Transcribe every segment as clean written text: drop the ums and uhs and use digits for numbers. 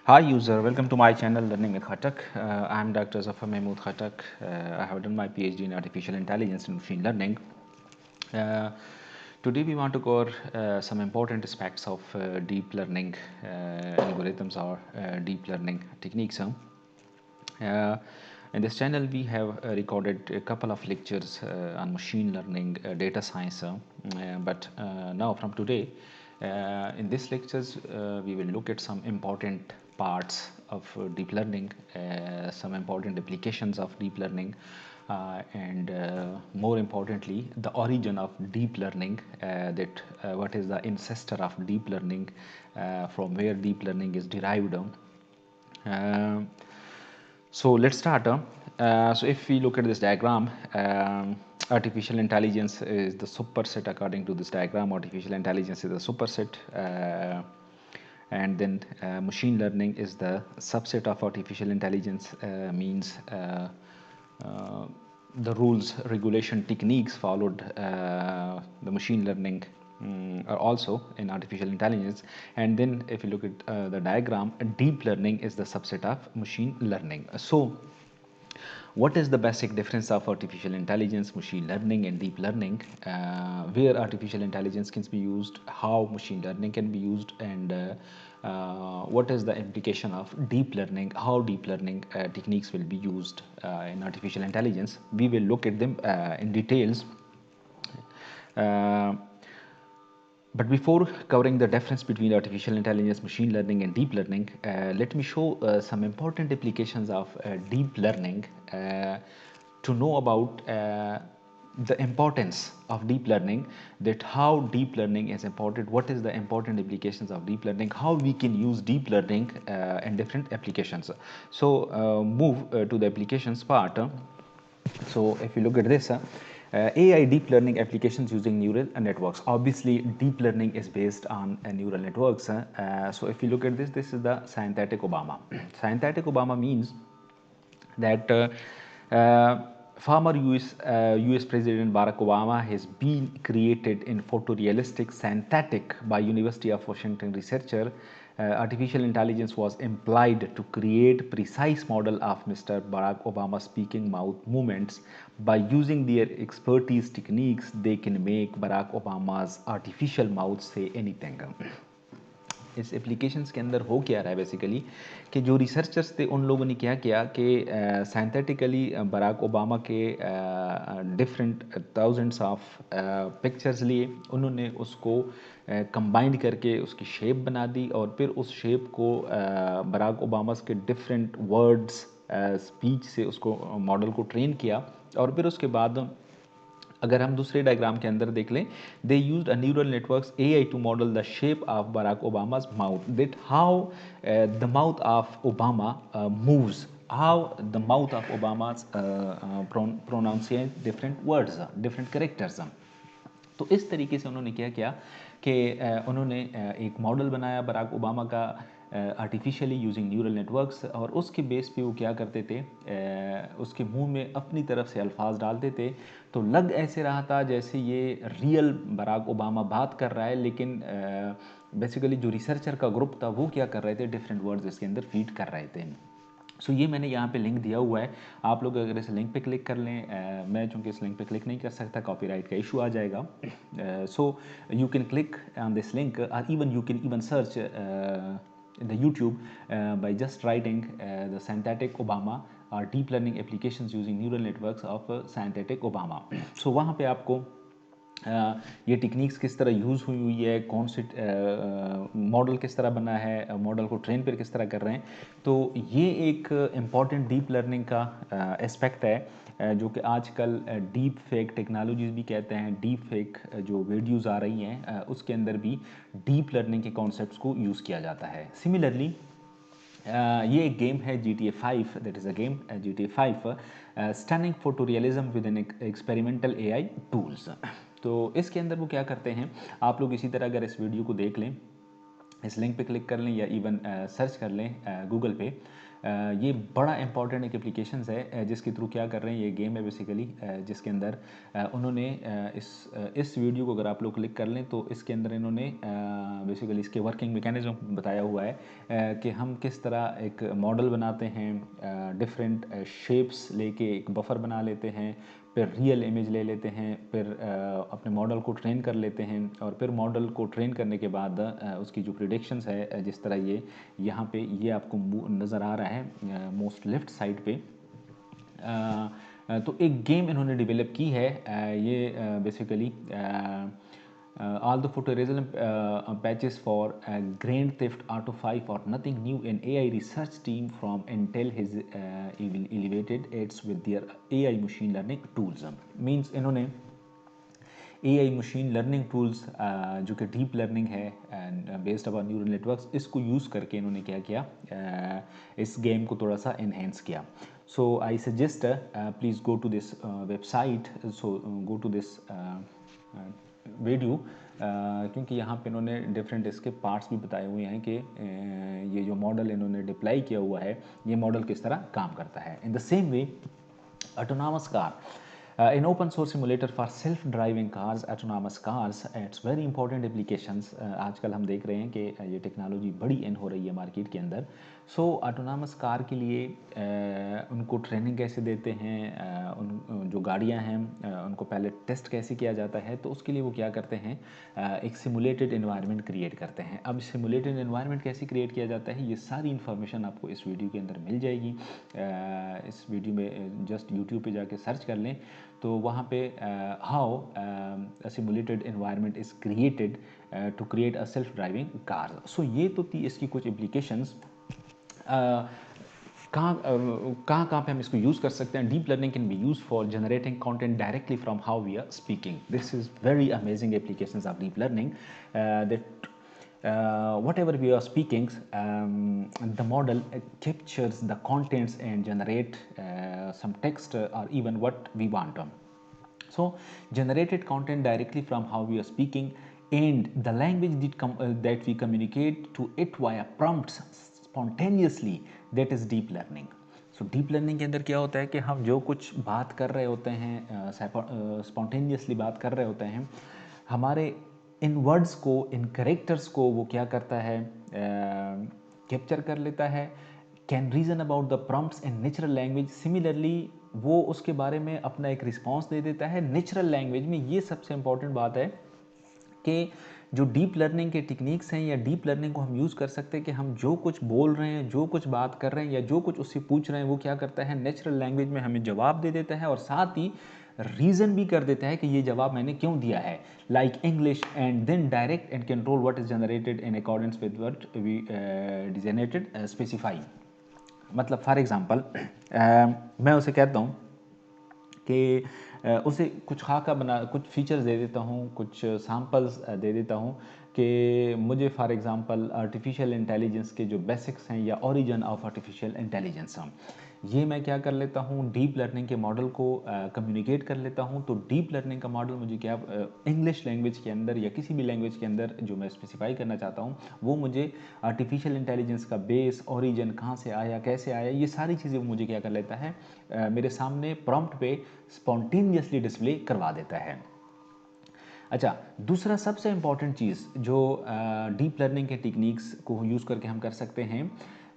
Hi user, welcome to my channel Learning with Khatak. I am Dr. Zafar Mahmood Khatak. I have done my PhD in Artificial Intelligence and Machine Learning. Uh, Today we want to cover some important aspects of deep learning algorithms or deep learning techniques. In this channel we have recorded a couple of lectures on machine learning, data science, but now from today in these lectures we will look at some important parts of deep learning, some important applications of deep learning, and more importantly the origin of deep learning, that what is the ancestor of deep learning, from where deep learning is derived. So let's start. So if we look at this diagram, artificial intelligence is the superset. According to this diagram, artificial intelligence is the superset, and then machine learning is the subset of artificial intelligence. Means the rules, regulation, techniques followed the machine learning are also in artificial intelligence. And then if you look at the diagram, deep learning is the subset of machine learning. So what is the basic difference of artificial intelligence, machine learning and deep learning? Where artificial intelligence can be used, how machine learning can be used, and what is the implication of deep learning, how deep learning techniques will be used in artificial intelligence. We will look at them in details. uh, but before covering the difference between artificial intelligence, machine learning, and deep learning, let me show some important applications of deep learning, to know about the importance of deep learning, that how deep learning is important, what is the important applications of deep learning, how we can use deep learning in different applications. So move to the applications part. So if you look at this, AI deep learning applications using neural networks. Obviously, deep learning is based on neural networks. So if you look at this, this is the synthetic Obama. Synthetic Obama means that former US President Barack Obama has been created in photorealistic synthetic by University of Washington researcher. Artificial intelligence was employed to create precise model of Mr. Barack Obama's speaking mouth movements. By using their expertise techniques, they can make Barack Obama's artificial mouth say anything. इस applications के अंदर हो क्या रहा है basically, कि जो researchers थे उन लोगों ने क्या किया कि साइंथेटिकली बराक ओबामा के डिफरेंट थाउजेंड्स ऑफ पिक्चर्स लिए, उन्होंने उसको कंबाइन करके उसकी शेप बना दी, और फिर उस शेप को बराक ओबामास के डिफरेंट वर्ड्स स्पीच से उसको मॉडल को ट्रेन किया, और फिर उसके बाद अगर हम दूसरे डायग्राम के अंदर देख लें, they used a neural networks AI to model the shape of Barack Obama's mouth, that how the mouth of Obama moves, how the mouth of Obama's pronounce different words, different characters. तो इस तरीके से उन्होंने क्या किया कि उन्होंने एक मॉडल बनाया बराक ओबामा का आर्टिफिशियली यूजिंग न्यूरल नेटवर्क्स, और उसके बेस पे वो क्या करते थे, उसके मुंह में अपनी तरफ से अल्फाज डालते थे, तो लग ऐसे रहा था जैसे ये रियल बराक ओबामा बात कर रहा है, लेकिन बेसिकली जो रिसर्चर का ग्रुप था वो क्या कर रहे थे, डिफरेंट वर्ड्स इसके अंदर फीड कर रहे थे. सो ये मैंने यहाँ पे लिंक दिया हुआ है, आप लोग अगर इस लिंक पे क्लिक कर लें, मैं चूँकि इस लिंक पे क्लिक नहीं कर सकता, कॉपीराइट का इशू आ जाएगा. So you can click on this link, और even you can even search the YouTube by just writing the synthetic Obama or deep learning applications using neural networks of synthetic Obama. So वहाँ पे आपको ये techniques किस तरह use हुई है, कौन से मॉडल किस तरह बना है, मॉडल को ट्रेन पर किस तरह कर रहे हैं, तो ये एक इम्पॉर्टेंट डीप लर्निंग का एस्पेक्ट है, जो कि आजकल डीप फेक टेक्नोलॉजीज़ भी कहते हैं. डीप फेक जो वीडियोज़ आ रही हैं उसके अंदर भी डीप लर्निंग के कॉन्सेप्ट्स को यूज़ किया जाता है. सिमिलरली ये एक गेम है GTA 5, that is a game GTA 5, stunning photorealism with an experimental AI tools. तो इसके अंदर वो क्या करते हैं, आप लोग इसी तरह अगर इस वीडियो को देख लें, इस लिंक पे क्लिक कर लें या इवन सर्च कर लें गूगल पे। ये बड़ा इंपॉर्टेंट एक एप्लीकेशन है जिसके थ्रू क्या कर रहे हैं, ये गेम है बेसिकली, जिसके अंदर उन्होंने इस वीडियो को अगर आप लोग क्लिक कर लें तो इसके अंदर इन्होंने बेसिकली इसके वर्किंग मैकेनिज्म बताया हुआ है कि हम किस तरह एक मॉडल बनाते हैं, डिफरेंट शेप्स लेके एक बफर बना लेते हैं, फिर रियल इमेज ले लेते हैं, फिर अपने मॉडल को ट्रेन कर लेते हैं, और फिर मॉडल को ट्रेन करने के बाद उसकी जो प्रिडिक्शंस है, जिस तरह ये यहाँ पे ये आपको नज़र आ रहा है मोस्ट लेफ्ट साइड पे। तो एक गेम इन्होंने डेवलप की है, ये basically all the photorealism patches for Grand Theft Auto 5 or nothing new. An AI research team from Intel has elevated it with their AI machine learning tools. Means इन्होंने AI machine learning tools जो कि deep learning है and based upon neural networks, इसको use करके इन्होंने क्या किया, इस गेम को थोड़ा सा इन्हेंस किया। So I suggest please go to this website, so go to this video, क्योंकि यहाँ पे इन्होंने डिफरेंट इसके पार्ट्स भी बताए हुए हैं कि ये जो मॉडल इन्होंने डिप्लाई किया हुआ है, ये मॉडल किस तरह काम करता है। In the same way autonomous car, an open source simulator for self driving cars, autonomous cars, it's very important applications। आजकल हम देख रहे हैं कि ये टेक्नोलॉजी बड़ी इन हो रही है मार्केट के अंदर। सो ऑटोनॉमस कार के लिए उनको ट्रेनिंग कैसे देते हैं, उन जो गाड़ियां हैं उनको पहले टेस्ट कैसे किया जाता है, तो उसके लिए वो क्या करते हैं, एक सिमुलेटेड एनवायरनमेंट क्रिएट करते हैं। अब सिमुलेटेड एनवायरनमेंट कैसे क्रिएट किया जाता है, ये सारी इन्फॉर्मेशन आपको इस वीडियो के अंदर मिल जाएगी। इस वीडियो में जस्ट यूट्यूब पे जाके सर्च कर लें तो वहाँ पे how simulated environment is created to create a self driving car. So ये तो थी इसकी कुछ एप्लीकेशंस। कहाँ पे हम इसको यूज़ कर सकते हैं। Deep learning can be use for generating content directly from how we are speaking. This is very amazing applications of deep learning that whatever we are speaking, the model captures the contents and generate some text or even what we want. So generated content directly from how we are speaking, and the language that we communicate to it via prompts spontaneously, that is deep learning. So deep learning के अंदर क्या होता है कि हम जो कुछ बात कर रहे होते हैं, स्पॉन्टेनियसली बात कर रहे होते हैं, हमारे इन वर्ड्स को, इन करेक्टर्स को वो क्या करता है, कैप्चर कर लेता है, can reason about the prompts in natural language. Similarly वो उसके बारे में अपना एक रिस्पॉन्स दे देता है नेचुरल लैंग्वेज में। ये सबसे इंपॉर्टेंट बात है कि जो डीप लर्निंग के टेक्निक्स हैं या डीप लर्निंग को हम यूज़ कर सकते हैं कि हम जो कुछ बोल रहे हैं, जो कुछ बात कर रहे हैं या जो कुछ उससे पूछ रहे हैं, वो क्या करता है, नेचुरल लैंग्वेज में हमें जवाब दे देता है और साथ ही रीज़न भी कर देता है कि ये जवाब मैंने क्यों दिया है, like English, and then direct and control what is generated in accordance with what we designated specify. मतलब फॉर एग्ज़ाम्पल मैं उसे कहता हूँ कि उसे कुछ खाका बना, कुछ फीचर्स दे देता हूँ, कुछ सैम्पल्स दे देता हूँ कि मुझे फॉर एग्ज़ाम्पल आर्टिफिशियल इंटेलिजेंस के जो बेसिक्स हैं या ओरिजिन ऑफ आर्टिफिशियल इंटेलिजेंस हैं, ये मैं क्या कर लेता हूँ, डीप लर्निंग के मॉडल को कम्युनिकेट कर लेता हूँ। तो डीप लर्निंग का मॉडल मुझे क्या इंग्लिश लैंग्वेज के अंदर या किसी भी लैंग्वेज के अंदर जो मैं स्पेसिफाई करना चाहता हूँ, वो मुझे आर्टिफिशियल इंटेलिजेंस का बेस, ओरिजिन, कहाँ से आया, कैसे आया, ये सारी चीज़ें मुझे क्या कर लेता है, मेरे सामने प्रॉम्प्ट पे स्पॉन्टेनियसली डिस्प्ले करवा देता है। अच्छा, दूसरा सबसे इम्पॉर्टेंट चीज़ जो डीप लर्निंग के टेक्निक्स को यूज़ करके हम कर सकते हैं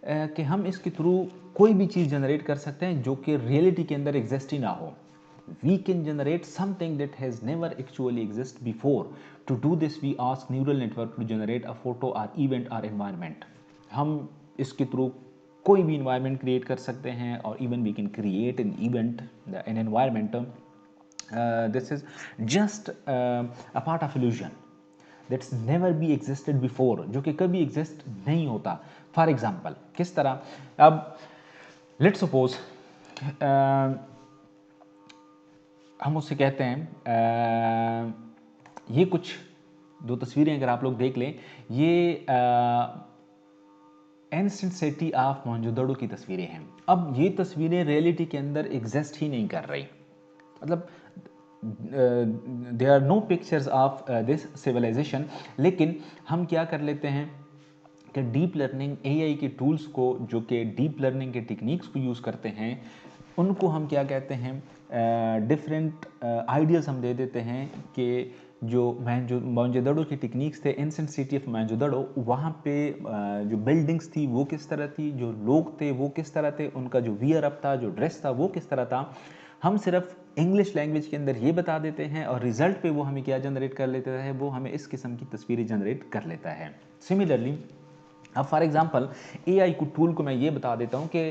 कि हम इसके थ्रू कोई भी चीज़ जनरेट कर सकते हैं जो कि रियलिटी के अंदर एग्जिस्ट ही ना हो। We can generate something that has never actually existed before. To do this, we ask neural network to generate a photo or event or environment. हम इसके थ्रू कोई भी environment create कर सकते हैं और even we can create an event, an environment. This is just a part of illusion that's never be existed before, जो कि कभी exist नहीं होता। For example, किस तरह, अब let's suppose हम उससे कहते हैं ये कुछ दो तस्वीरें अगर आप लोग देख लें, ये एंशिएंट सिटी ऑफ मोहनजोदड़ो की तस्वीरें हैं। अब ये तस्वीरें रियलिटी के अंदर एग्जिस्ट ही नहीं कर रही, मतलब there are no pictures of this civilisation, लेकिन हम क्या कर लेते हैं, कि डीप लर्निंग एआई के टूल्स को जो कि डीप लर्निंग के टेक्निक्स को यूज़ करते हैं उनको हम क्या कहते हैं, डिफरेंट आइडियाज़ हम दे देते हैं कि जो मोहनजोदड़ो की टेक्निक्स थे, एंशिएंट सिटी ऑफ मोहनजोदड़ो, वहाँ पे जो बिल्डिंग्स थी वो किस तरह थी, जो लोग थे वो किस तरह थे, उनका जो वियर अप था, जो ड्रेस था वो किस तरह था, हम सिर्फ इंग्लिश लैंग्वेज के अंदर ये बता देते हैं और रिजल्ट पे वो हमें क्या जनरेट कर लेता है, वो हमें इस किस्म की तस्वीरें जनरेट कर लेता है। सिमिलरली अब फॉर एग्जांपल एआई को टूल को मैं ये बता देता हूँ कि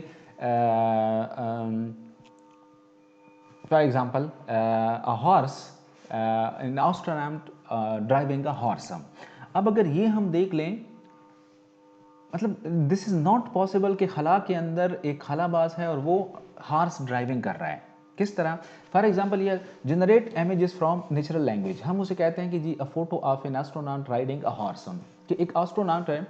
for example a horse in astronaut driving a horse. अब अगर ये हम देख लें, मतलब दिस इज़ नॉट पॉसिबल कि खला के अंदर एक खलाबाज है और वो हॉर्स ड्राइविंग कर रहा है। किस तरह? फॉर एग्जांपल ये generate images from natural language, हम उसे कहते हैं कि जी a photo of an astronaut riding a horse, कि एक एस्ट्रोनॉट है,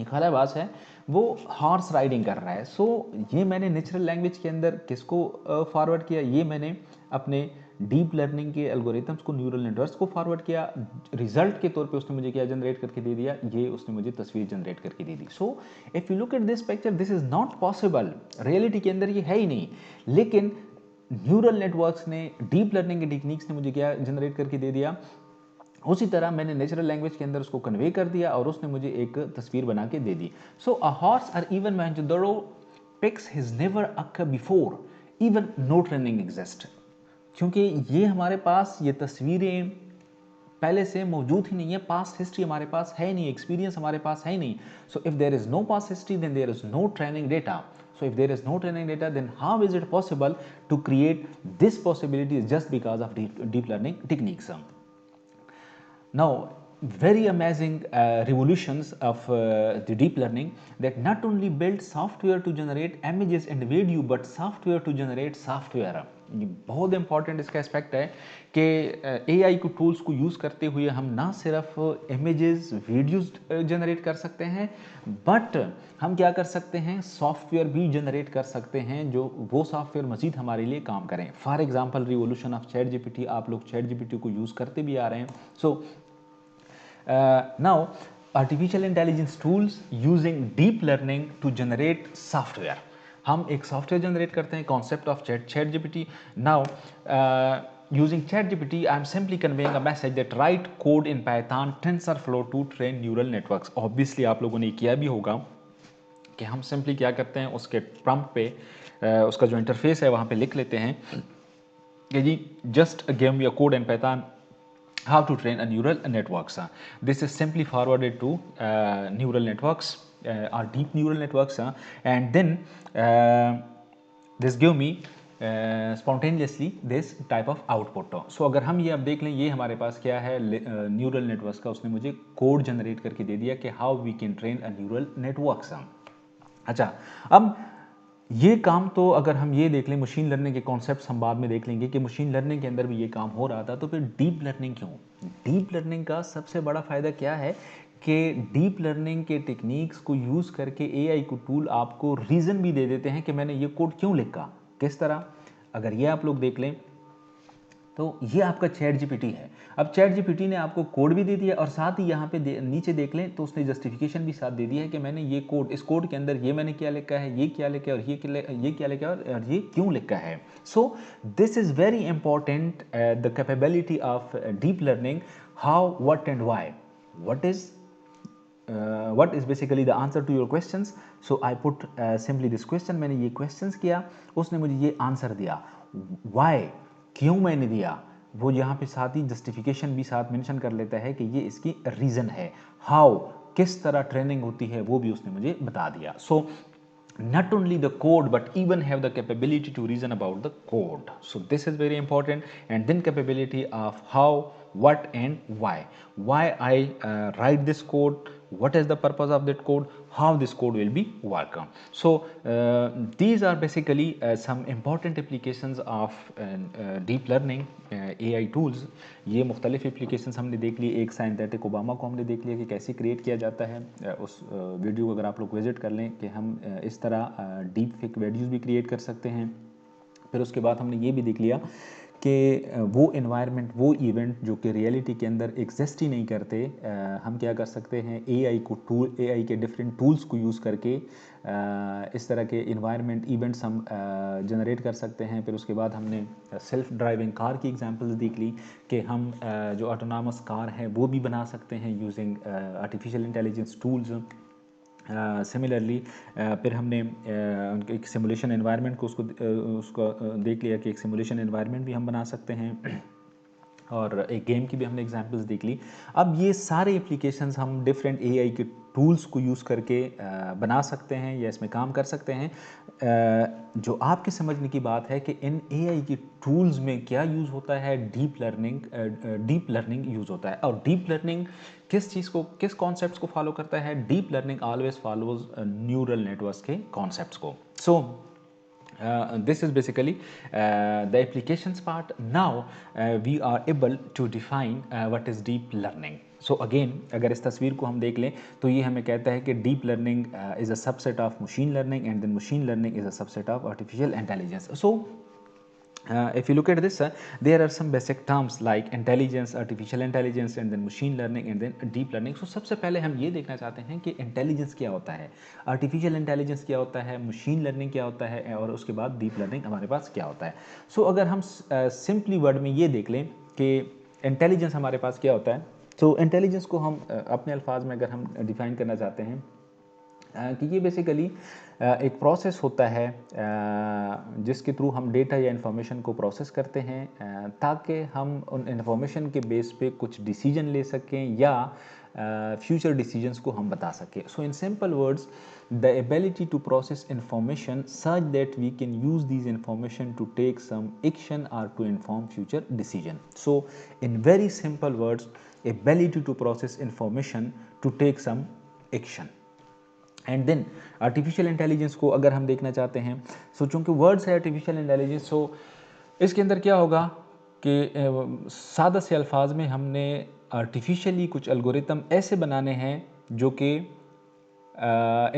एक खलाबाज है, वो हॉर्स राइडिंग कर रहा है। सो ये मैंने नेचुरल लैंग्वेज के अंदर किसको फॉरवर्ड किया, ये मैंने अपने डीप लर्निंग के एल्गोरिथम्स को, न्यूरल नेटवर्क्स को फॉरवर्ड किया। रिजल्ट के तौर पे उसने मुझे क्या जनरेट करके दे दिया, ये उसने मुझे तस्वीर जनरेट करके दे दी। So if you look at this picture, this is not possible, reality के अंदर ये है ही नहीं, लेकिन न्यूरल नेटवर्क्स ने, डीप लर्निंग के टेक्निक्स ने मुझे क्या जनरेट करके दे दिया, उसी तरह मैंने नेचुरल लैंग्वेज के अंदर उसको कन्वे कर दिया और उसने मुझे एक तस्वीर बना के दे दी। सो अ हॉर्स और even Mohenjodaro pics his never occur before, even no training exist, क्योंकि ये हमारे पास ये तस्वीरें पहले से मौजूद ही नहीं है, पास्ट हिस्ट्री हमारे पास है नहीं, एक्सपीरियंस हमारे पास है नहीं। So if there is no past history then there is no training data. So if there is no training data, then how is it possible to create this possibility just because of deep learning techniques? Now, very amazing revolutions of the deep learning that not only build software to generate images and video, but software to generate software. ये बहुत important इसका aspect है कि AI को tools को use करते हुए हम ना सिर्फ इमेजेस वीडियोस जनरेट कर सकते हैं, बट हम क्या कर सकते हैं, सॉफ्टवेयर भी जनरेट कर सकते हैं, जो वो सॉफ्टवेयर मज़ीद हमारे लिए काम करें। For example revolution of chat GPT, आप लोग चैट जीपीटी को यूज़ करते भी आ रहे हैं। सो now artificial intelligence tools using deep learning to generate software, हम एक सॉफ्टवेयर जनरेट करते हैं, concept of chat GPT. Now using ChatGPT, I am simply conveying a message that write code in Python TensorFlow to train neural networks. Obviously आप लोगों ने किया भी होगा कि हम सिंपली क्या करते हैं, उसके प्रॉम्प्ट पे उसका जो इंटरफेस है वहाँ पे लिख लेते हैं कि जी just give me a code in Python how to train a neural networks. This is simply forwarded to neural networks or deep neural networks, and then this give me spontaneously this type of output. So अगर हम ये अब देख लें, ये हमारे पास क्या है, न्यूरल नेटवर्क्स का उसने मुझे कोड जनरेट करके दे दिया कि how we can train a neural networks. अच्छा, अब ये काम तो अगर हम ये देख लें, मशीन लर्निंग के कॉन्सेप्ट्स हम बाद में देख लेंगे कि मशीन लर्निंग के अंदर भी ये काम हो रहा था, तो फिर डीप लर्निंग क्यों? डीप लर्निंग का सबसे बड़ा फ़ायदा क्या है कि डीप लर्निंग के टेक्निक्स को यूज़ करके एआई को टूल आपको रीज़न भी दे देते हैं कि मैंने ये कोड क्यों लिखा, किस तरह। अगर ये आप लोग देख लें तो ये आपका चैट जीपीटी है। अब चैट जीपीटी ने आपको कोड भी दे दिया और साथ ही यहाँ पे नीचे देख लें तो उसने जस्टिफिकेशन भी साथ दे दिया है कि मैंने ये कोड, इस कोड के अंदर ये मैंने क्या लिखा है, ये क्या लिखा है, और ये क्या लिखा है और ये क्यों लिखा है। So this is very important, the capability of deep learning, how, what and why. what is basically the answer to your questions. So I put simply this question, मैंने ये questions किया, उसने मुझे ये आंसर दिया। why, क्यों मैंने दिया, वो यहाँ पे साथ ही जस्टिफिकेशन भी साथ मेंशन कर लेता है कि ये इसकी रीज़न है। हाउ, किस तरह ट्रेनिंग होती है, वो भी उसने मुझे बता दिया। सो not only the code but even have the capability to reason about the code. So this is very important. And then capability of how, what and why I write this code, what is the purpose of that code, how this code will be work. So these are basically some important applications of deep learning AI tools. ये मुख्तलिफ applications हमने देख ली। एक synthetic Obama को हमने देख लिया कि कैसे क्रिएट किया जाता है। उस वीडियो को अगर आप लोग विजिट कर लें कि हम इस तरह डीप फेक वीडियोज़ भी क्रिएट कर सकते हैं। फिर उसके बाद हमने ये भी देख लिया कि वो इन्वायरमेंट, वो इवेंट जो कि रियलिटी के अंदर एग्जिस्ट ही नहीं करते, हम क्या कर सकते हैं, एआई के डिफरेंट टूल्स को यूज़ करके इस तरह के इन्वायरमेंट इवेंट्स हम जनरेट कर सकते हैं। फिर उसके बाद हमने सेल्फ ड्राइविंग कार की एग्जांपल्स देख ली कि हम जो ऑटोनॉमस कार है वो भी बना सकते हैं using artificial intelligence tools. Similarly फिर हमने एक सिमुलेशन एनवायरनमेंट को उसको देख लिया कि एक सिमुलेशन एनवायरनमेंट भी हम बना सकते हैं, और एक गेम की भी हमने एग्जांपल्स देख ली। अब ये सारे एप्लीकेशंस हम डिफरेंट एआई के टूल्स को यूज़ करके बना सकते हैं या इसमें काम कर सकते हैं। जो आपके समझने की बात है कि इन एआई की टूल्स में क्या यूज़ होता है, डीप लर्निंग यूज़ होता है। और डीप लर्निंग किस चीज़ को, किस कॉन्सेप्ट्स को फॉलो करता है? Deep learning always follows neural networks के कॉन्सेप्ट्स को। सो this is basically the applications part. Now we are able to define what is deep learning. So again, अगर इस तस्वीर को हम देख लें तो ये हमें कहता है कि deep learning is a subset of machine learning, and then machine learning is a subset of artificial intelligence. So if you look at this, there are some basic terms like intelligence, artificial intelligence, and then machine learning, and then deep learning. So सबसे पहले हम ये देखना चाहते हैं कि intelligence क्या होता है, आर्टिफिशियल इंटेलिजेंस क्या होता है, मशीन लर्निंग क्या होता है, और उसके बाद डीप लर्निंग हमारे पास क्या होता है। सो अगर हम सिंपली वर्ड में ये देख लें कि इंटेलिजेंस हमारे पास क्या होता है, तो इंटेलिजेंस को हम अपने अल्फाज में अगर हम डिफाइन करना चाहते हैं कि ये बेसिकली एक प्रोसेस होता है जिसके थ्रू हम डेटा या इन्फॉर्मेशन को प्रोसेस करते हैं ताकि हम उन इन्फॉर्मेशन के बेस पे कुछ डिसीजन ले सकें या फ्यूचर डिसीजंस को हम बता सकें। So in simple words, the ability to process information such that we can use these information to take some action और to inform future decision. So in very simple words, ability to process information to take some action. And then artificial intelligence को अगर हम देखना चाहते हैं, सो चूँकि words है artificial intelligence, सो इसके अंदर क्या होगा कि सादा से अल्फाज में हमने आर्टिफिशियली कुछ एल्गोरिथम ऐसे बनाने हैं जो कि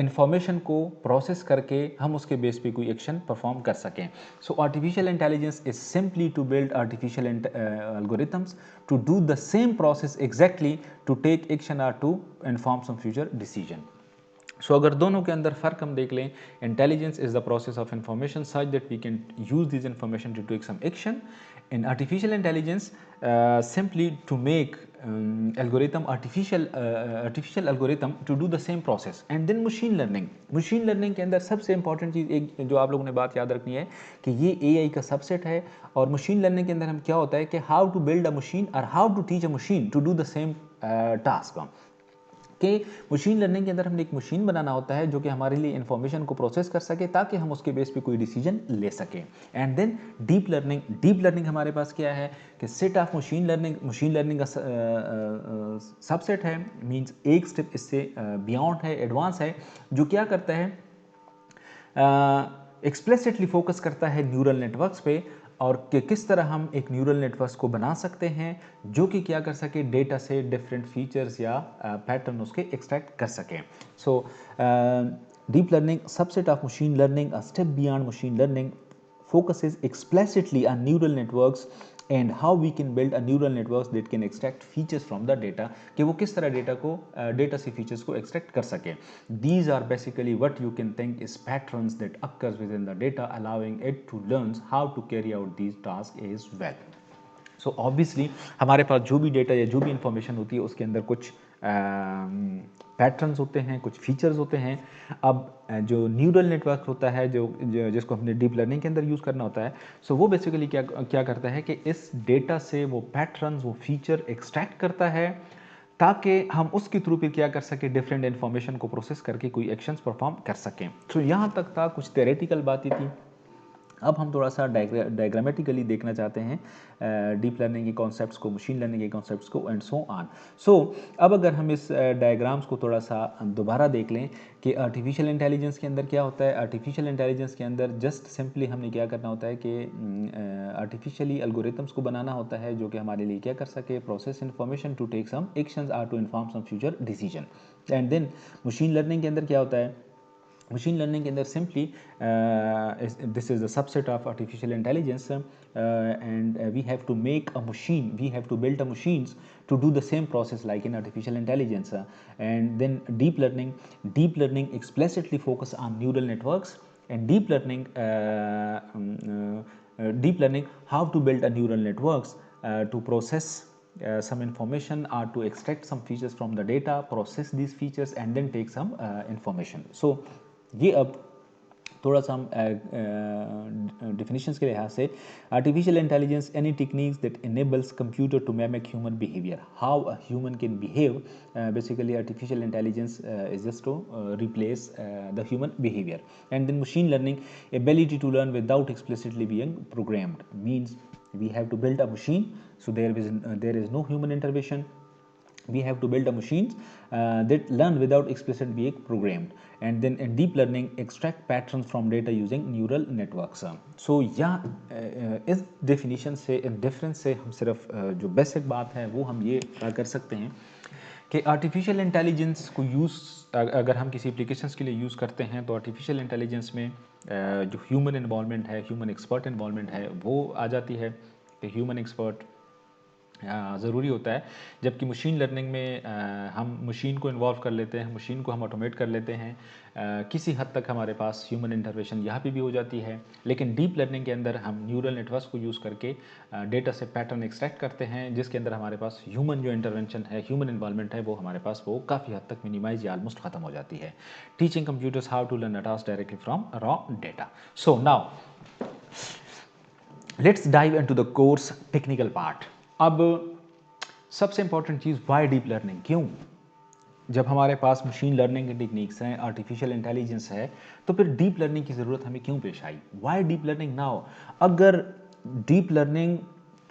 इंफॉर्मेशन को प्रोसेस करके हम उसके बेस पे कोई एक्शन परफॉर्म कर सकें। So artificial intelligence is simply to build artificial algorithms to do the same process exactly to take action और to inform some future decision. So अगर दोनों के अंदर फ़र्क हम देख लें, intelligence is the process of information such that we can use this information to take some action. In artificial intelligence simply to make artificial algorithm to do the same process. And then machine learning के अंदर सबसे important चीज़ एक जो आप लोगों ने बात याद रखनी है कि ये AI का सबसेट है। और मशीन लर्निंग के अंदर हम क्या होता है कि how to build a machine और how to teach a machine to do the same task. कि मशीन लर्निंग के अंदर हमने एक मशीन बनाना होता है जो कि हमारे लिए इंफॉर्मेशन को प्रोसेस कर सके ताकि हम उसके बेस पे कोई डिसीजन ले सकें। एंड देन डीप लर्निंग हमारे पास क्या है कि सेट ऑफ मशीन लर्निंग का सबसेट है, मींस एक स्टेप इससे बियॉन्ड है, एडवांस है, जो क्या करता है, एक्सप्लिसिटली फोकस करता है न्यूरल नेटवर्क्स पे, और कि किस तरह हम एक न्यूरल नेटवर्क्स को बना सकते हैं जो कि क्या कर सके, डेटा से डिफरेंट फीचर्स या पैटर्न उसके एक्सट्रैक्ट कर सकें। So deep learning subset of machine learning, a step beyond machine learning, focuses explicitly on neural networks and how we can build a neural networks that can extract features from the data, कि वो किस तरह data से features को extract कर सके। These are basically what you can think is patterns that occurs within the data, allowing it to learn how to carry out these tasks as well. So obviously हमारे पास जो भी data या जो भी information होती है उसके अंदर कुछ पैटर्न्स होते हैं, कुछ फीचर्स होते हैं। अब जो न्यूरल नेटवर्क होता है जिसको हमने डीप लर्निंग के अंदर यूज़ करना होता है, सो वो बेसिकली क्या करता है कि इस डेटा से वो पैटर्न्स, वो फीचर एक्सट्रैक्ट करता है ताकि हम उसके थ्रू फिर क्या कर सके, डिफरेंट इन्फॉर्मेशन को प्रोसेस करके कोई एक्शंस परफॉर्म कर सकें। सो यहाँ तक था कुछ थ्योरेटिकल बातें थी। अब हम थोड़ा सा डायग्रामेटिकली देखना चाहते हैं डीप लर्निंग के कॉन्सेप्ट्स को, मशीन लर्निंग के कॉन्सेप्ट्स को, एंड सो ऑन। सो अब अगर हम इस डायग्राम्स को थोड़ा सा दोबारा देख लें कि आर्टिफिशियल इंटेलिजेंस के अंदर क्या होता है। आर्टिफिशियल इंटेलिजेंस के अंदर जस्ट सिंपली हमने क्या करना होता है कि आर्टिफिशियली एल्गोरिथम्स को बनाना होता है जो कि हमारे लिए क्या कर सके, process information to take some actions or to inform some future decision. And then machine learning के अंदर क्या होता है मशीन लर्निंग के अंदर simply this is the subset of artificial intelligence and we have to make a machine, we have to build a machines to do the same process like in artificial intelligence, and then deep learning explicitly focus on neural networks, and deep learning how to build a neural networks to process some information or to extract some features from the data, process these features and then take some information. So ये अब थोड़ा सा हम definitions के लिहाज से, artificial intelligence any techniques that enables computer to mimic human behaviour, how a human can behave, basically artificial intelligence is just to replace the human behaviour. And then machine learning ability to learn without explicitly being programmed, means we have to build a machine, so there is no human intervention. We have to build a machines that learn without explicit being programmed, and then in deep learning extract patterns from data using neural networks. So इस definition से, इन difference से हम सिर्फ जो basic बात है वो हम ये कर सकते हैं कि आर्टिफिशियल इंटेलिजेंस को यूज़ अगर हम किसी एप्लीकेशंस के लिए यूज़ करते हैं तो आर्टिफिशियल इंटेलिजेंस में जो ह्यूमन इन्वॉल्वमेंट है, ह्यूमन एक्सपर्ट इन्वॉल्वमेंट है, वो आ जाती है कि ह्यूमन एक्सपर्ट ज़रूरी होता है, जबकि मशीन लर्निंग में हम मशीन को इन्वॉल्व कर लेते हैं, मशीन को हम ऑटोमेट कर लेते हैं, किसी हद तक हमारे पास ह्यूमन इंटरवेंशन यहाँ पे भी हो जाती है. लेकिन डीप लर्निंग के अंदर हम न्यूरल नेटवर्क्स को यूज़ करके डेटा से पैटर्न एक्सट्रैक्ट करते हैं, जिसके अंदर हमारे पास ह्यूमन जो इंटरवेंशन है, ह्यूमन इन्वॉल्वमेंट है, वो हमारे पास वो काफ़ी हद तक मिनिमाइज या ऑलमोस्ट ख़त्म हो जाती है. Teaching computers how to learn a task directly from raw data. So now let's dive into the course technical part. अब सबसे इंपॉर्टेंट चीज़, वाई डीप लर्निंग, क्यों? जब हमारे पास मशीन लर्निंग की टेक्निक्स हैं, आर्टिफिशियल इंटेलिजेंस है, तो फिर डीप लर्निंग की ज़रूरत हमें क्यों पेश आई? Why deep learning now? अगर डीप लर्निंग,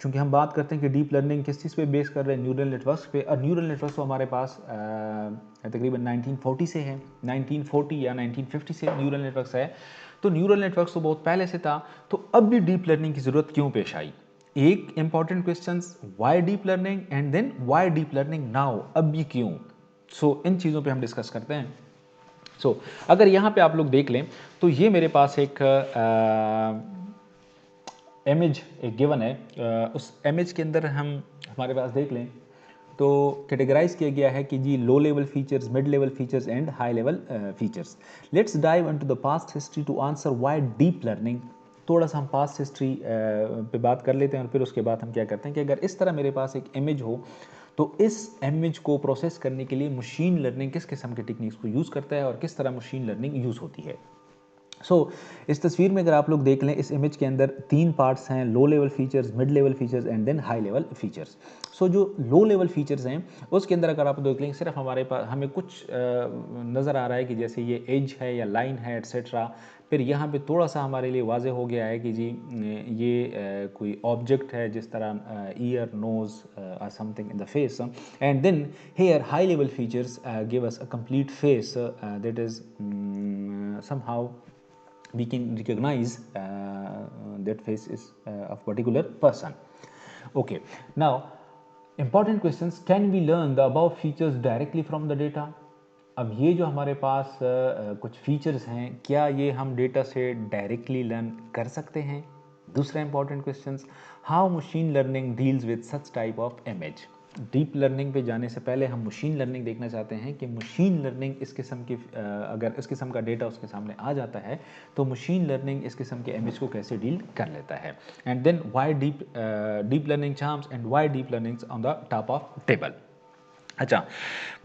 चूंकि हम बात करते हैं कि डीप लर्निंग किस चीज़ पे बेस कर रहे हैं, न्यूरल नेटवर्क्स पे, और न्यूरल नेटवर्क्स तो हमारे पास तकरीबन 1940 से है, 1940 या 1950 से न्यूरल नेटवर्क्स है, तो न्यूरल नेटवर्क्स तो बहुत पहले से था, तो अब भी डीप लर्निंग की ज़रूरत क्यों पेश आई? एक important question, why deep learning, and then why deep learning now, अब भी क्यों? सो इन चीज़ों पे हम डिस्कस करते हैं. सो अगर यहाँ पे आप लोग देख लें तो ये मेरे पास एक इमेज एक गिवन है, उस इमेज के अंदर हम हमारे पास देख लें तो कैटेगराइज किया गया है कि जी low level features, mid level features and high level features. Let's dive into the past history to answer why deep learning. थोड़ा सा हम पास्ट हिस्ट्री पे बात कर लेते हैं और फिर उसके बाद हम क्या करते हैं कि अगर इस तरह मेरे पास एक इमेज हो तो इस इमेज को प्रोसेस करने के लिए मशीन लर्निंग किस किस्म के टेक्निक्स को यूज़ करता है और किस तरह मशीन लर्निंग यूज़ होती है. इस तस्वीर में अगर आप लोग देख लें, इस इमेज के अंदर 3 पार्ट्स हैं, low level features, mid level features and then high level features. जो लो लेवल फीचर्स हैं उसके अंदर अगर आप देख लें, सिर्फ हमारे पास हमें कुछ नज़र आ रहा है कि जैसे ये एज है या लाइन है एट्सेट्रा. फिर यहाँ पे थोड़ा सा हमारे लिए वाज़े हो गया है कि जी ये कोई ऑब्जेक्ट है, जिस तरह ईयर, नोज़ और something in the face. And then here high level features give us a complete face that is somehow we can recognize that face is of particular person. Okay, now important questions, can we learn the above features directly from the data? अब ये जो हमारे पास कुछ features हैं, क्या ये हम data से डायरेक्टली लर्न कर सकते हैं? दूसरा important question, how machine learning deals with such type of image. Deep learning पे जाने से पहले हम मशीन लर्निंग देखना चाहते हैं कि मशीन लर्निंग इस किस्म की अगर इस किस्म का डेटा उसके सामने आ जाता है तो मशीन लर्निंग इस किस्म के इमेज को कैसे डील कर लेता है. And then why deep learning charms and why deep learning on the top of table. अच्छा,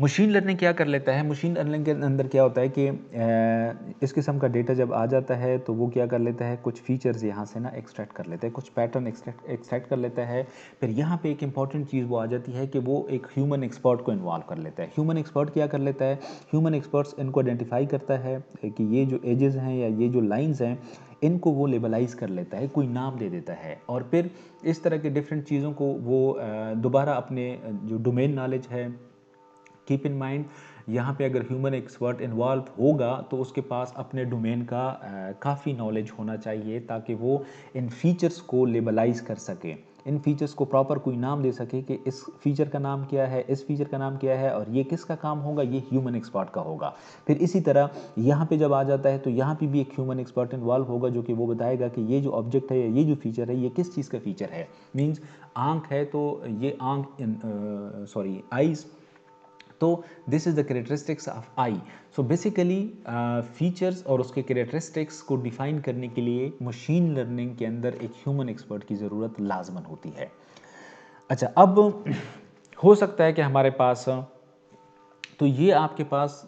मशीन लर्निंग क्या कर लेता है? मशीन लर्निंग के अंदर क्या होता है कि इस किस्म का डेटा जब आ जाता है तो वो क्या कर लेता है, कुछ फीचर्स यहाँ से ना एक्सट्रैक्ट कर लेता है, कुछ पैटर्न एक्सट्रैक्ट कर लेता है. फिर यहाँ पे एक इंपॉर्टेंट चीज़ वो आ जाती है कि वो एक ह्यूमन एक्सपर्ट को इन्वॉल्व कर लेता है. ह्यूमन एक्सपर्ट क्या कर लेता है? ह्यूमन एक्सपर्ट्स इनको आइडेंटिफाई करता है कि ये जो एजेस हैं या ये जो लाइन्स हैं, इनको वो लेबलाइज कर लेता है, कोई नाम दे देता है, और फिर इस तरह के डिफरेंट चीज़ों को वो दोबारा अपने जो डोमेन नॉलेज है, कीप इन माइंड यहाँ पे अगर ह्यूमन एक्सपर्ट इन्वॉल्व होगा तो उसके पास अपने डोमेन का काफ़ी नॉलेज होना चाहिए ताकि वो इन फीचर्स को लेबलाइज कर सके. इन फीचर्स को प्रॉपर कोई नाम दे सके कि इस फीचर का नाम क्या है, इस फीचर का नाम क्या है और ये किसका काम होगा, ये ह्यूमन एक्सपर्ट का होगा। फिर इसी तरह यहाँ पे जब आ जाता है तो यहाँ पे भी एक ह्यूमन एक्सपर्ट इन्वॉल्व होगा जो कि वो बताएगा कि ये जो ऑब्जेक्ट है, ये जो फीचर है, ये किस चीज़ का फीचर है। मीन्स आँख है तो ये आइज़, तो this is the characteristics of I. So basically features और उसके कैरेक्टरिस्टिक्स को डिफाइन करने के लिए मशीन लर्निंग के अंदर एक ह्यूमन एक्सपर्ट की ज़रूरत लाजमन होती है। अच्छा, अब हो सकता है कि हमारे पास, तो ये आपके पास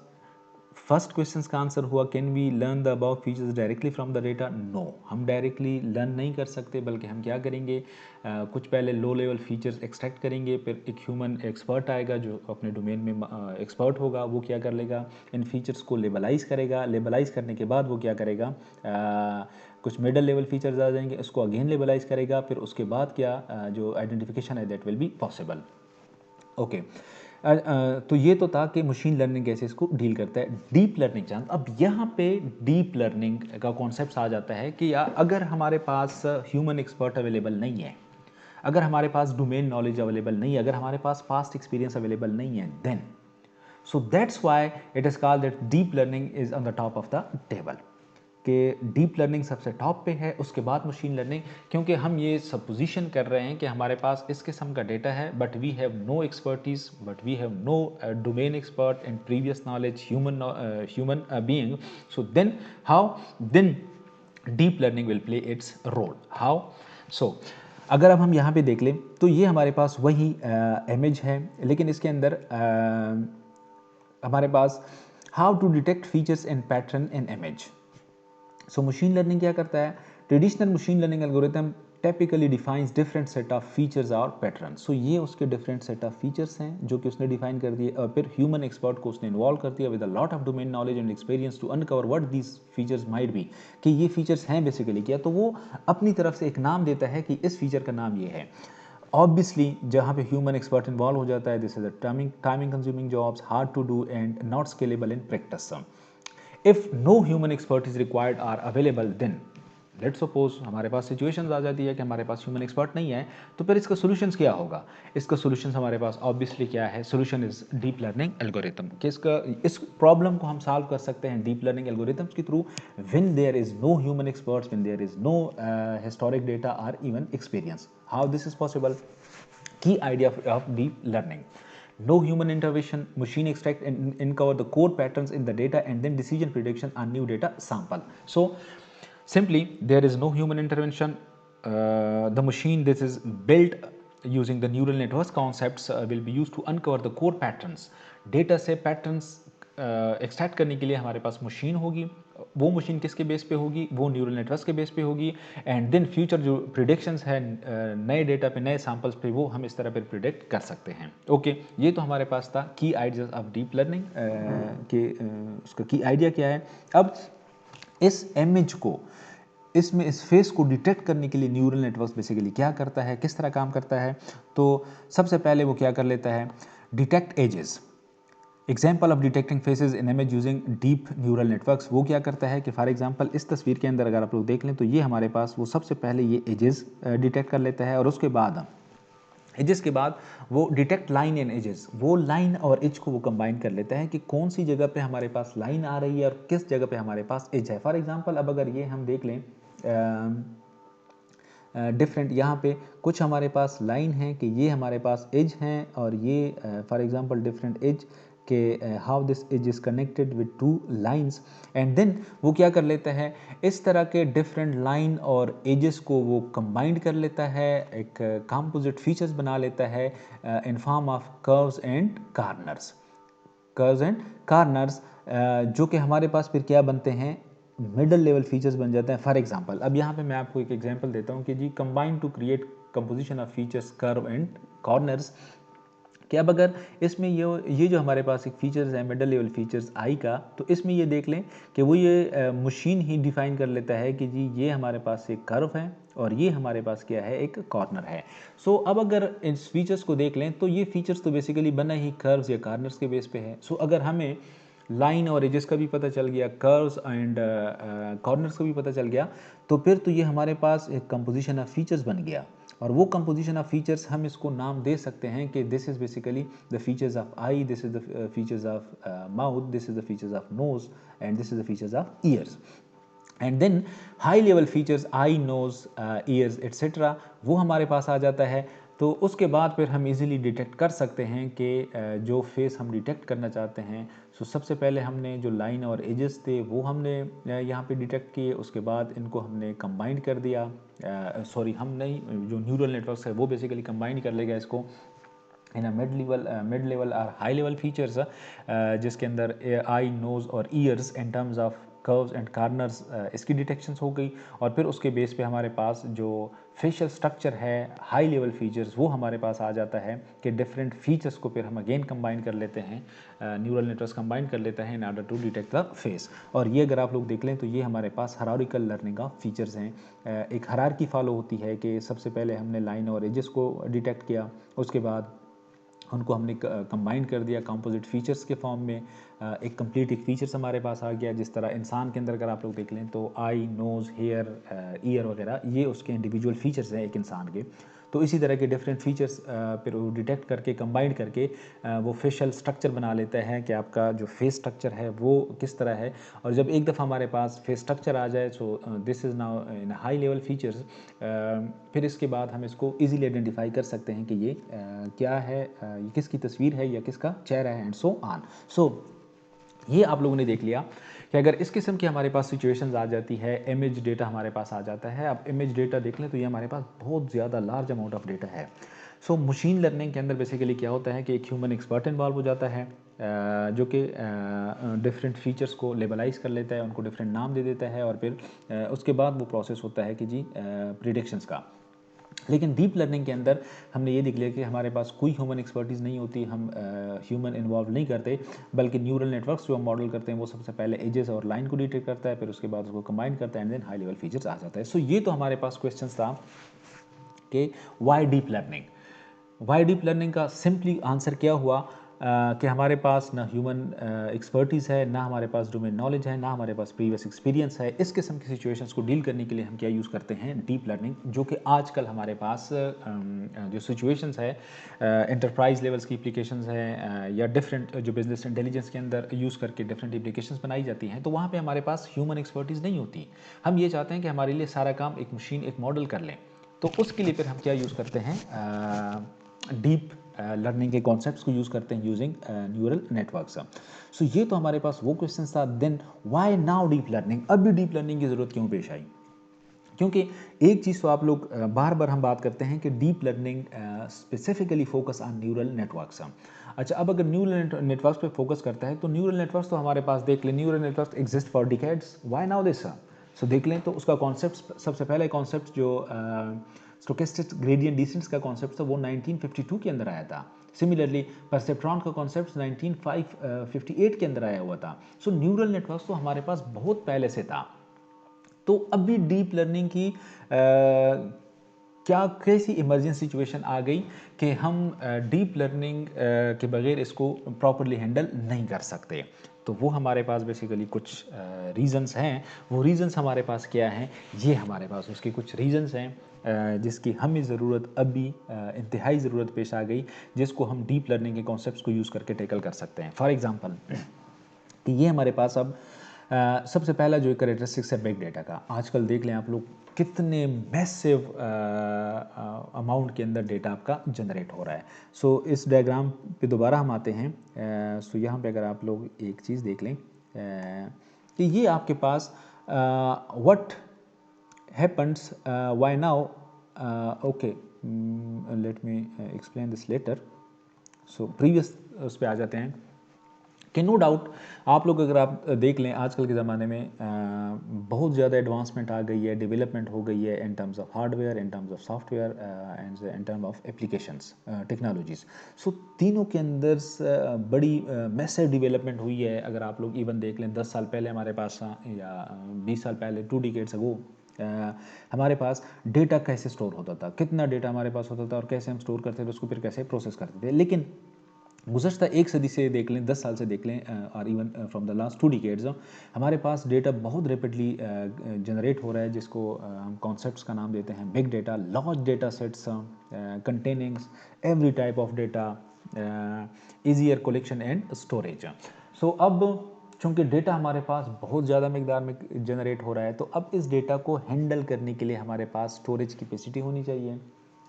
फर्स्ट क्वेश्चन का आंसर हुआ, can we learn the about features directly from the data? No, हम डायरेक्टली लर्न नहीं कर सकते, बल्कि हम क्या करेंगे, कुछ पहले लो लेवल फीचर्स एक्सट्रैक्ट करेंगे, फिर एक ह्यूमन एक्सपर्ट आएगा जो अपने डोमेन में एक्सपर्ट होगा, वो क्या कर लेगा, इन फीचर्स को लेबलाइज करेगा। लेबलाइज करने के बाद वो क्या करेगा, कुछ मिडल लेवल फीचर्स आ जाएंगे, उसको अगेन लेबलाइज करेगा, फिर उसके बाद क्या जो आइडेंटिफिकेशन है that will be possible. Okay, तो ये तो था कि मशीन लर्निंग कैसे इसको डील करता है। डीप लर्निंग चांस, अब यहाँ पे डीप लर्निंग का कॉन्सेप्ट आ जाता है कि यार अगर हमारे पास ह्यूमन एक्सपर्ट अवेलेबल नहीं है, अगर हमारे पास डोमेन नॉलेज अवेलेबल नहीं है, अगर हमारे पास पास्ट एक्सपीरियंस अवेलेबल नहीं है, then so that's why it is called that deep learning is on the top of the table, कि डीप लर्निंग सबसे टॉप पे है, उसके बाद मशीन लर्निंग। क्योंकि हम ये सपोजिशन कर रहे हैं कि हमारे पास इस किस्म का डेटा है, but we have no expertise, but we have no domain expert and previous knowledge human being. So then how, then deep learning will play its role. How? So अगर अब हम यहाँ पे देख लें तो ये हमारे पास वही इमेज है, लेकिन इसके अंदर हमारे पास how to detect features and pattern in image. So machine learning क्या करता है, traditional machine learning algorithm typically defines different set of features और पैटर्न। सो ये उसके डिफरेंट सेट ऑफ फीचर्स हैं जो कि उसने डिफाइन कर दिए, और फिर ह्यूमन एक्सपर्ट को उसने इन्वॉल्व कर दिया with a lot of domain knowledge and experience to uncover what these features might be, कि ये फीचर्स हैं बेसिकली क्या, तो वो अपनी तरफ से एक नाम देता है कि इस फीचर का नाम ये है। ऑब्वियसली जहाँ पे ह्यूमन एक्सपर्ट इन्वॉल्व हो जाता है, this is a timing consuming jobs, hard to do and not scalable in practice. If no human expert is required or available, then let's suppose हमारे पास सिचुएशंस आ जाती है कि हमारे पास ह्यूमन एक्सपर्ट नहीं है, तो फिर इसका सोल्यूशंस क्या होगा? इसका सोल्यूशंस हमारे पास ऑब्वियसली क्या है, solution is deep learning algorithm. कि इसका इस प्रॉब्लम को हम सॉल्व कर सकते हैं डीप लर्निंग एल्गोरिथम्स के through, when there is no human experts, when there is no historic data और even experience. How this is possible? Key idea of deep learning: no human intervention, machine extract and uncover the core patterns in the data and then decision prediction on new data sample. So simply there is no human intervention. The machine, this is built using the neural networks concepts, will be used to uncover the core patterns. Data से patterns extract करने के लिए हमारे पास machine होगी। वो machine किसके base पे होगी? वो न्यूरल नेटवर्क्स के बेस पे होगी। एंड देन फ्यूचर जो प्रिडिक्शंस है नए डेटा पे, नए सैम्पल्स पे, वो हम इस तरह पे प्रिडिक्ट कर सकते हैं। ओके, ये तो हमारे पास था की आइडियाज ऑफ डीप लर्निंग के उसका की आइडिया क्या है। अब इस इमेज को, इसमें इस फेस को डिटेक्ट करने के लिए न्यूरल नेटवर्क्स बेसिकली क्या करता है, किस तरह काम करता है? तो सबसे पहले वो क्या कर लेता है, detect edges. Example of detecting faces in image using deep neural networks. वो क्या करता है कि फॉर एग्जांपल इस तस्वीर के अंदर अगर आप लोग देख लें तो ये हमारे पास वो सबसे पहले ये एजेस डिटेक्ट कर लेता है, और उसके बाद एजेस के बाद वो डिटेक्ट लाइन एंड एजेस, वो लाइन और एज को वो कंबाइन कर लेता है कि कौन सी जगह पे हमारे पास लाइन आ रही है और किस जगह पे हमारे पास एज है। फॉर एग्जांपल अब अगर ये हम देख लें डिफरेंट, यहाँ पे कुछ हमारे पास लाइन है कि ये हमारे पास एज हैं, और ये फॉर एग्जांपल डिफरेंट एज के how this edge is connected with two lines. And then वो क्या कर लेता है, इस तरह के डिफरेंट लाइन और एजेस को वो कंबाइंड कर लेता है, एक कंपोजिट फीचर्स बना लेता है in form of curves and corners. Curves and corners जो कि हमारे पास फिर क्या बनते हैं, मिडल लेवल फीचर्स बन जाते हैं। फॉर एग्जांपल अब यहाँ पे मैं आपको एक एग्जांपल देता हूँ कि जी combine to create composition of features curve and corners. कि अब अगर इसमें ये जो हमारे पास एक फीचर्स है मिडल लेवल फीचर्स आई का, तो इसमें ये देख लें कि वो ये मशीन ही डिफाइन कर लेता है कि जी ये हमारे पास एक कर्व है और ये हमारे पास क्या है, एक कॉर्नर है। सो अब अगर इस फीचर्स को देख लें तो ये फीचर्स तो बेसिकली बना ही कर्व्स या कॉर्नर्स के बेस पे है। सो अगर हमें लाइन और एजेस का भी पता चल गया, कर्व्स एंड कॉर्नर्स का भी पता चल गया, तो फिर तो ये हमारे पास एक कंपोजिशन ऑफ फीचर्स बन गया। और वो कंपोजिशन ऑफ फीचर्स हम इसको नाम दे सकते हैं कि this is basically the features of eye, this is the features of mouth, this is the features of nose and this is the features of ears. And then high level features eye, nose, ears etcetera वो हमारे पास आ जाता है। तो उसके बाद फिर हम easily detect कर सकते हैं कि जो फेस हम डिटेक्ट करना चाहते हैं। सो सबसे पहले हमने जो लाइन और एजेस थे वो हमने यहाँ पे डिटेक्ट किए, उसके बाद इनको हमने कंबाइन कर दिया, सॉरी हम नहीं, जो न्यूरल नेटवर्क्स है वो बेसिकली कंबाइन कर लेगा इसको इन मिड लेवल और हाई लेवल फीचर्स, जिसके अंदर आई, नोज़ और years in terms of curves and corners इसकी डिटेक्शंस हो गई। और फिर उसके बेस पे हमारे पास जो फेशियल स्ट्रक्चर है, हाई लेवल फीचर्स, वो हमारे पास आ जाता है कि डिफरेंट फीचर्स को फिर हम अगेन कंबाइन कर लेते हैं, न्यूरल नेटवर्क्स कंबाइन कर लेते हैं in order to detect the face. और ये अगर आप लोग देख लें तो ये हमारे पास हायरार्किकल लर्निंग ऑफ फीचर्स हैं। एक हायरार्की फॉलो होती है कि सबसे पहले हमने लाइन और एजेस को डिटेक्ट किया, उसके बाद उनको हमने कंबाइन कर दिया कंपोजिट फीचर्स के फॉर्म में, एक कंप्लीट एक फीचर्स हमारे पास आ गया। जिस तरह इंसान के अंदर अगर आप लोग देख लें तो आई, नोज़, हेयर, ईयर वगैरह ये उसके इंडिविजुअल फीचर्स हैं एक इंसान के। तो इसी तरह के डिफरेंट फीचर्स फिर वो डिटेक्ट करके कंबाइन करके वो फेशियल स्ट्रक्चर बना लेता है कि आपका जो फेस स्ट्रक्चर है वो किस तरह है। और जब एक दफ़ा हमारे पास फेस स्ट्रक्चर आ जाए, so this is now in high level features, फिर इसके बाद हम इसको इजीली आइडेंटिफाई कर सकते हैं कि ये क्या है, ये किसकी तस्वीर है या किसका चेहरा है एंड सो ऑन। सो ये आप लोगों ने देख लिया कि अगर इस किस्म की हमारे पास सिचुएशंस आ जाती है, इमेज डेटा हमारे पास आ जाता है। अब इमेज डेटा देख लें तो ये हमारे पास बहुत ज़्यादा लार्ज अमाउंट ऑफ डेटा है। सो मशीन लर्निंग के अंदर बेसिकली क्या होता है कि एक ह्यूमन एक्सपर्ट इन्वॉल्व हो जाता है, जो कि डिफरेंट फीचर्स को लेबलाइज कर लेता है, उनको डिफरेंट नाम दे देता है, और फिर उसके बाद वो प्रोसेस होता है कि जी प्रिडिक्शंस का। लेकिन डीप लर्निंग के अंदर हमने ये देख लिया कि हमारे पास कोई ह्यूमन एक्सपर्टीज़ नहीं होती, हम ह्यूमन इन्वॉल्व नहीं करते, बल्कि न्यूरल नेटवर्क्स जो हम मॉडल करते हैं वो सबसे पहले एजेस और लाइन को डिटेक्ट करता है, फिर उसके बाद उसको कंबाइन करता है and then high level features आ जाता है। सो ये तो हमारे पास क्वेश्चन था कि वाई डीप लर्निंग का सिंपली आंसर क्या हुआ कि हमारे पास ना ह्यूमन एक्सपर्टीज़ है, ना हमारे पास डोमेन नॉलेज है, ना हमारे पास प्रीवियस एक्सपीरियंस है। इस किस्म की सिचुएशंस को डील करने के लिए हम क्या यूज़ करते हैं, डीप लर्निंग, जो कि आजकल हमारे पास जो सिचुएशंस है, एंटरप्राइज लेवल्स की एप्लीकेशंस हैं या डिफरेंट जो बिजनेस इंटेलिजेंस के अंदर यूज़ करके डिफरेंट एप्लीकेशंस बनाई जाती हैं, तो वहाँ पे हमारे पास ह्यूमन एक्सपर्टीज़ नहीं होती। हम ये चाहते हैं कि हमारे लिए सारा काम एक मशीन, एक मॉडल कर लें। तो उसके लिए फिर हम क्या यूज़ करते हैं, डीप लर्निंग के कॉन्सेप्ट्स को यूज़ करते हैं यूजिंग न्यूरल नेटवर्क्स। सो ये तो हमारे पास वो क्वेश्चन था। Then why now deep learning, अब भी डीप लर्निंग की ज़रूरत क्यों पेश आई? क्योंकि एक चीज़ तो आप लोग बार बार हम बात करते हैं कि deep learning specifically focus on neural networks. अच्छा, अब अगर न्यूरल नेटवर्क्स पे फोकस करता है तो न्यूरल नेटवर्क्स तो हमारे पास देख लें, neural networks exist for decades, why now this? So देख लें तो उसका कॉन्सेप्ट, सबसे पहले कॉन्सेप्ट जो स्टोकेस्टिक ग्रेडियंट डिसेंट्स का कॉन्सेप्ट था वो 1952 के अंदर आया था। सिमिलरली परसेप्ट्रॉन का कॉन्सेप्ट 1958 के अंदर आया हुआ था। सो न्यूरल नेटवर्क्स तो हमारे पास बहुत पहले से था। तो अभी डीप लर्निंग की क्या कैसी इमरजेंसी सिचुएशन आ गई कि हम डीप लर्निंग के बगैर इसको प्रॉपरली हैंडल नहीं कर सकते? तो वो हमारे पास बेसिकली कुछ रीज़न्स हैं। वो रीज़न्स हमारे पास क्या हैं, ये हमारे पास उसके कुछ रीज़न्स हैं जिसकी हमें ज़रूरत अभी इंतहाई ज़रूरत पेश आ गई, जिसको हम डीप लर्निंग के कॉन्सेप्ट्स को यूज़ करके टैकल कर सकते हैं। फॉर एग्ज़ाम्पल कि ये हमारे पास अब सबसे पहला जो करेक्टरिस्टिक्स है बिग डेटा का। आजकल देख लें आप लोग कितने मैसिव अमाउंट के अंदर डेटा आपका जनरेट हो रहा है। सो इस डायग्राम पे दोबारा हम आते हैं। सो यहाँ पे अगर आप लोग एक चीज़ देख लें कि ये आपके पास what happens why now, okay let me explain this later. So previous उस पर आ जाते हैं कि नो डाउट आप लोग अगर आप देख लें आजकल के ज़माने में बहुत ज़्यादा एडवांसमेंट आ गई है, डेवलपमेंट हो गई है in terms of hardware, in terms of software and in term of applications technologies. So तीनों के अंदर बड़ी मैसिव डेवलपमेंट हुई है। अगर आप लोग इवन देख लें 10 साल पहले हमारे पास या 20 साल पहले, 2 डिकेड्स अगो, हमारे पास डेटा कैसे स्टोर होता था, कितना डेटा हमारे पास होता था और कैसे हम स्टोर करते थे उसको, फिर कैसे प्रोसेस करते थे। लेकिन गुज़श्ता एक सदी से देख लें, 10 साल से देख लें, और even from the last 2 decades, हमारे पास डेटा बहुत रैपिडली जनरेट हो रहा है, जिसको हम कॉन्सेप्ट्स का नाम देते हैं big data, large data sets containing every type of data, easier collection and storage. So अब चूँकि डेटा हमारे पास बहुत ज़्यादा मकदार में जनरेट हो रहा है, तो अब इस डेटा को हैंडल करने के लिए हमारे पास स्टोरेज कैपेसिटी होनी चाहिए।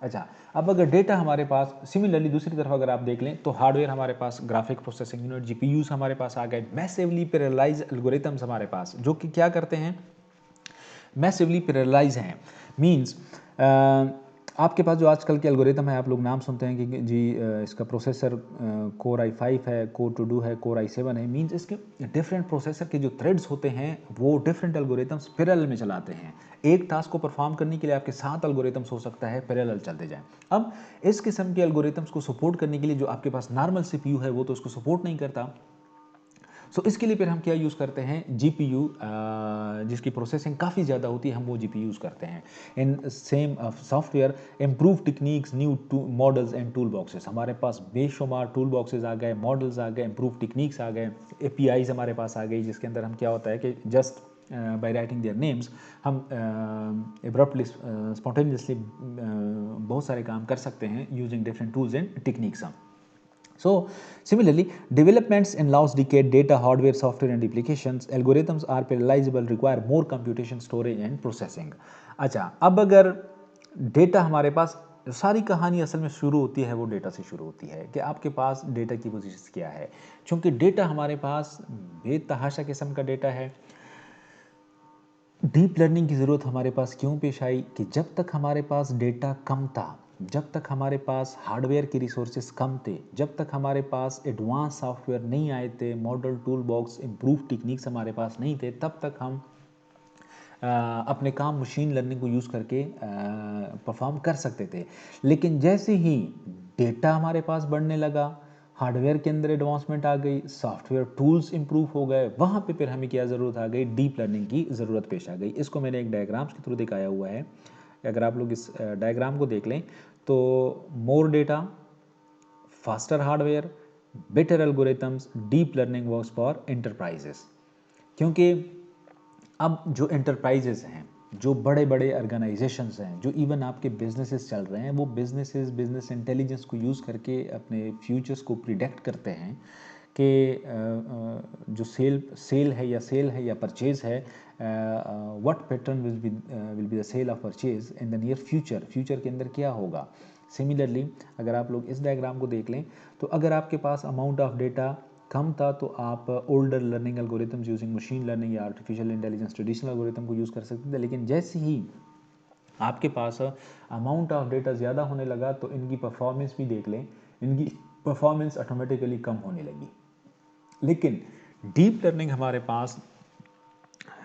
अच्छा, अब अगर डेटा हमारे पास, सिमिलरली दूसरी तरफ अगर आप देख लें तो हार्डवेयर हमारे पास, ग्राफिक प्रोसेसिंग यूनिट जीपीयूज हमारे पास आ गए, मैसिवली पैरेललाइज एल्गोरिथम्स हमारे पास, जो कि क्या करते हैं, मैसिवली पैरेललाइज हैं। मींस आपके पास जो आजकल के एल्गोरिथम है, आप लोग नाम सुनते हैं कि जी इसका प्रोसेसर कोर i5 है, कोर टू डू है, कोर i7 है। मींस इसके डिफरेंट प्रोसेसर के जो थ्रेड्स होते हैं वो डिफरेंट एल्गोरिथम्स पैरेलल में चलाते हैं। एक टास्क को परफॉर्म करने के लिए आपके 7 एल्गोरिथम्स हो सकता है पैरेलल चलते जाएं। अब इस किस्म के एल्गोरिथम्स को सपोर्ट करने के लिए जो आपके पास नॉर्मल सीपीयू है वो तो उसको सपोर्ट नहीं करता। सो इसके लिए फिर हम क्या यूज़ करते हैं, जीपीयू, जिसकी प्रोसेसिंग काफ़ी ज़्यादा होती है, हम वो जीपीयू यूज़ करते हैं। In same software, improve techniques, new models and tool boxes, हमारे पास बेशुमार टूल बॉक्सेस आ गए, मॉडल्स आ गए, इम्प्रूव टेक्निक्स आ गए, एपीआईज हमारे पास आ गई, जिसके अंदर हम क्या होता है कि just by writing their names हम एब्रप्टली स्पॉन्टेनियसली बहुत सारे काम कर सकते हैं using different tools and techniques. So, similarly, developments in last decade, data, hardware, software, and applications, algorithms are parallelizable, require more computation, storage, and processing. अच्छा, अब अगर डेटा हमारे पास, सारी कहानी असल में शुरू होती है, वो डेटा से शुरू होती है कि आपके पास डेटा की पोजीशन क्या है। चूँकि डेटा हमारे पास बेतहाशा किस्म का डेटा है, डीप लर्निंग की ज़रूरत हमारे पास क्यों पेश आई कि जब तक हमारे पास डेटा कम था, जब तक हमारे पास हार्डवेयर के रिसोर्सेज कम थे, जब तक हमारे पास एडवांस सॉफ्टवेयर नहीं आए थे, model, tool box, improve techniques हमारे पास नहीं थे, तब तक हम अपने काम मशीन लर्निंग को यूज़ करके परफॉर्म कर सकते थे। लेकिन जैसे ही डेटा हमारे पास बढ़ने लगा, हार्डवेयर के अंदर एडवांसमेंट आ गई, सॉफ्टवेयर टूल्स इंप्रूव हो गए, वहाँ पे फिर हमें क्या ज़रूरत आ गई, डीप लर्निंग की ज़रूरत पेश आ गई। इसको मैंने एक डायग्राम्स के थ्रू दिखाया हुआ है। अगर आप लोग इस डायग्राम को देख लें तो more data, faster hardware, better algorithms, deep learning works for enterprises. क्योंकि अब जो एंटरप्राइजेस हैं, जो बड़े बड़े ऑर्गेनाइजेशंस हैं, जो इवन आपके बिजनेसेस चल रहे हैं, वो बिजनेस इंटेलिजेंस को यूज़ करके अपने फ्यूचर्स को प्रिडिक्ट करते हैं कि जो सेल है या परचेज़ है, what pattern will be the sale of purchase in the near future के अंदर क्या होगा। सिमिलरली अगर आप लोग इस डायग्राम को देख लें तो अगर आपके पास अमाउंट ऑफ डेटा कम था तो आप older learning algorithms using machine learning या आर्टिफिशियल इंटेलिजेंस ट्रेडिशनल एल्गोरिथम को यूज़ कर सकते थे। लेकिन जैसे ही आपके पास अमाउंट ऑफ डेटा ज़्यादा होने लगा तो इनकी परफॉर्मेंस भी देख लें, इनकी परफॉर्मेंस ऑटोमेटिकली कम होने लगी। लेकिन डीप लर्निंग हमारे पास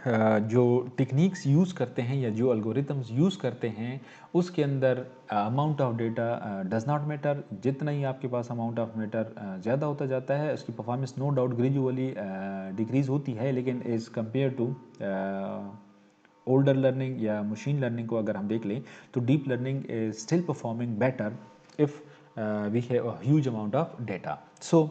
जो टेक्निक्स यूज़ करते हैं या जो एल्गोरिथम्स यूज़ करते हैं उसके अंदर amount of data does not matter. जितना ही आपके पास अमाउंट ऑफ मैटर ज़्यादा होता जाता है, उसकी performance no doubt gradually decrease होती है। लेकिन as compare to older learning या मशीन लर्निंग को अगर हम देख लें तो deep learning is still performing better if we have a huge amount of data. So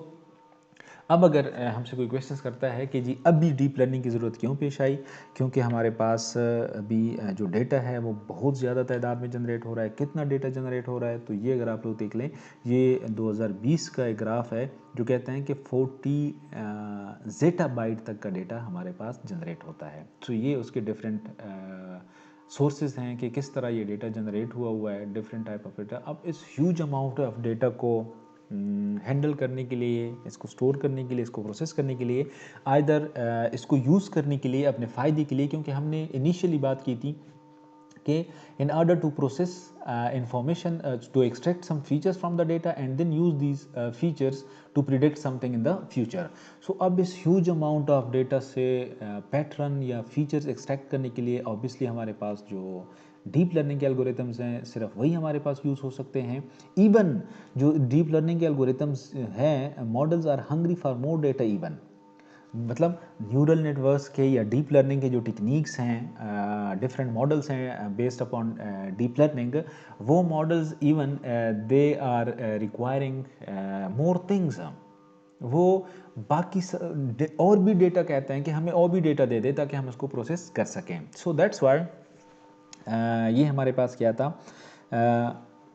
अब अगर हमसे कोई क्वेश्चंस करता है कि जी अभी डीप लर्निंग की ज़रूरत क्यों पेश आई, क्योंकि हमारे पास अभी जो डेटा है वो बहुत ज़्यादा तादाद में जनरेट हो रहा है। कितना डेटा जनरेट हो रहा है, तो ये अगर आप लोग देख लें, ये 2020 का एक ग्राफ है जो कहते हैं कि 40 ज़ेटाबाइट तक का डेटा हमारे पास जनरेट होता है। तो ये उसके डिफरेंट सोर्सेज हैं कि किस तरह ये डेटा जनरेट हुआ है, डिफरेंट टाइप ऑफ डेटा। अब इस ह्यूज अमाउंट ऑफ डेटा को हैंडल करने के लिए, इसको स्टोर करने के लिए, इसको प्रोसेस करने के लिए, आइदर इसको यूज़ करने के लिए अपने फ़ायदे के लिए, क्योंकि हमने इनिशियली बात की थी कि in order to process information to extract some features from the data and then use these features to predict something in the future. So अब इस ह्यूज अमाउंट ऑफ डेटा से पैटर्न या फीचर्स एक्सट्रैक्ट करने के लिए obviously हमारे पास जो deep learning के एल्गोरिथम्स हैं सिर्फ वही हमारे पास यूज़ हो सकते हैं। इवन जो डीप लर्निंग के एल्गोरिथम्स हैं, models are hungry for more data even. मतलब न्यूरल नेटवर्क्स के या डीप लर्निंग के जो टेक्निक्स हैं, डिफरेंट मॉडल्स हैं बेस्ड अपॉन डीप लर्निंग, वो models even they are requiring more things. वो बाकी और भी डेटा कहते हैं कि हमें और भी डेटा दे दे ताकि हम उसको प्रोसेस कर सकें। सो दैट्स वाई ये हमारे पास क्या था,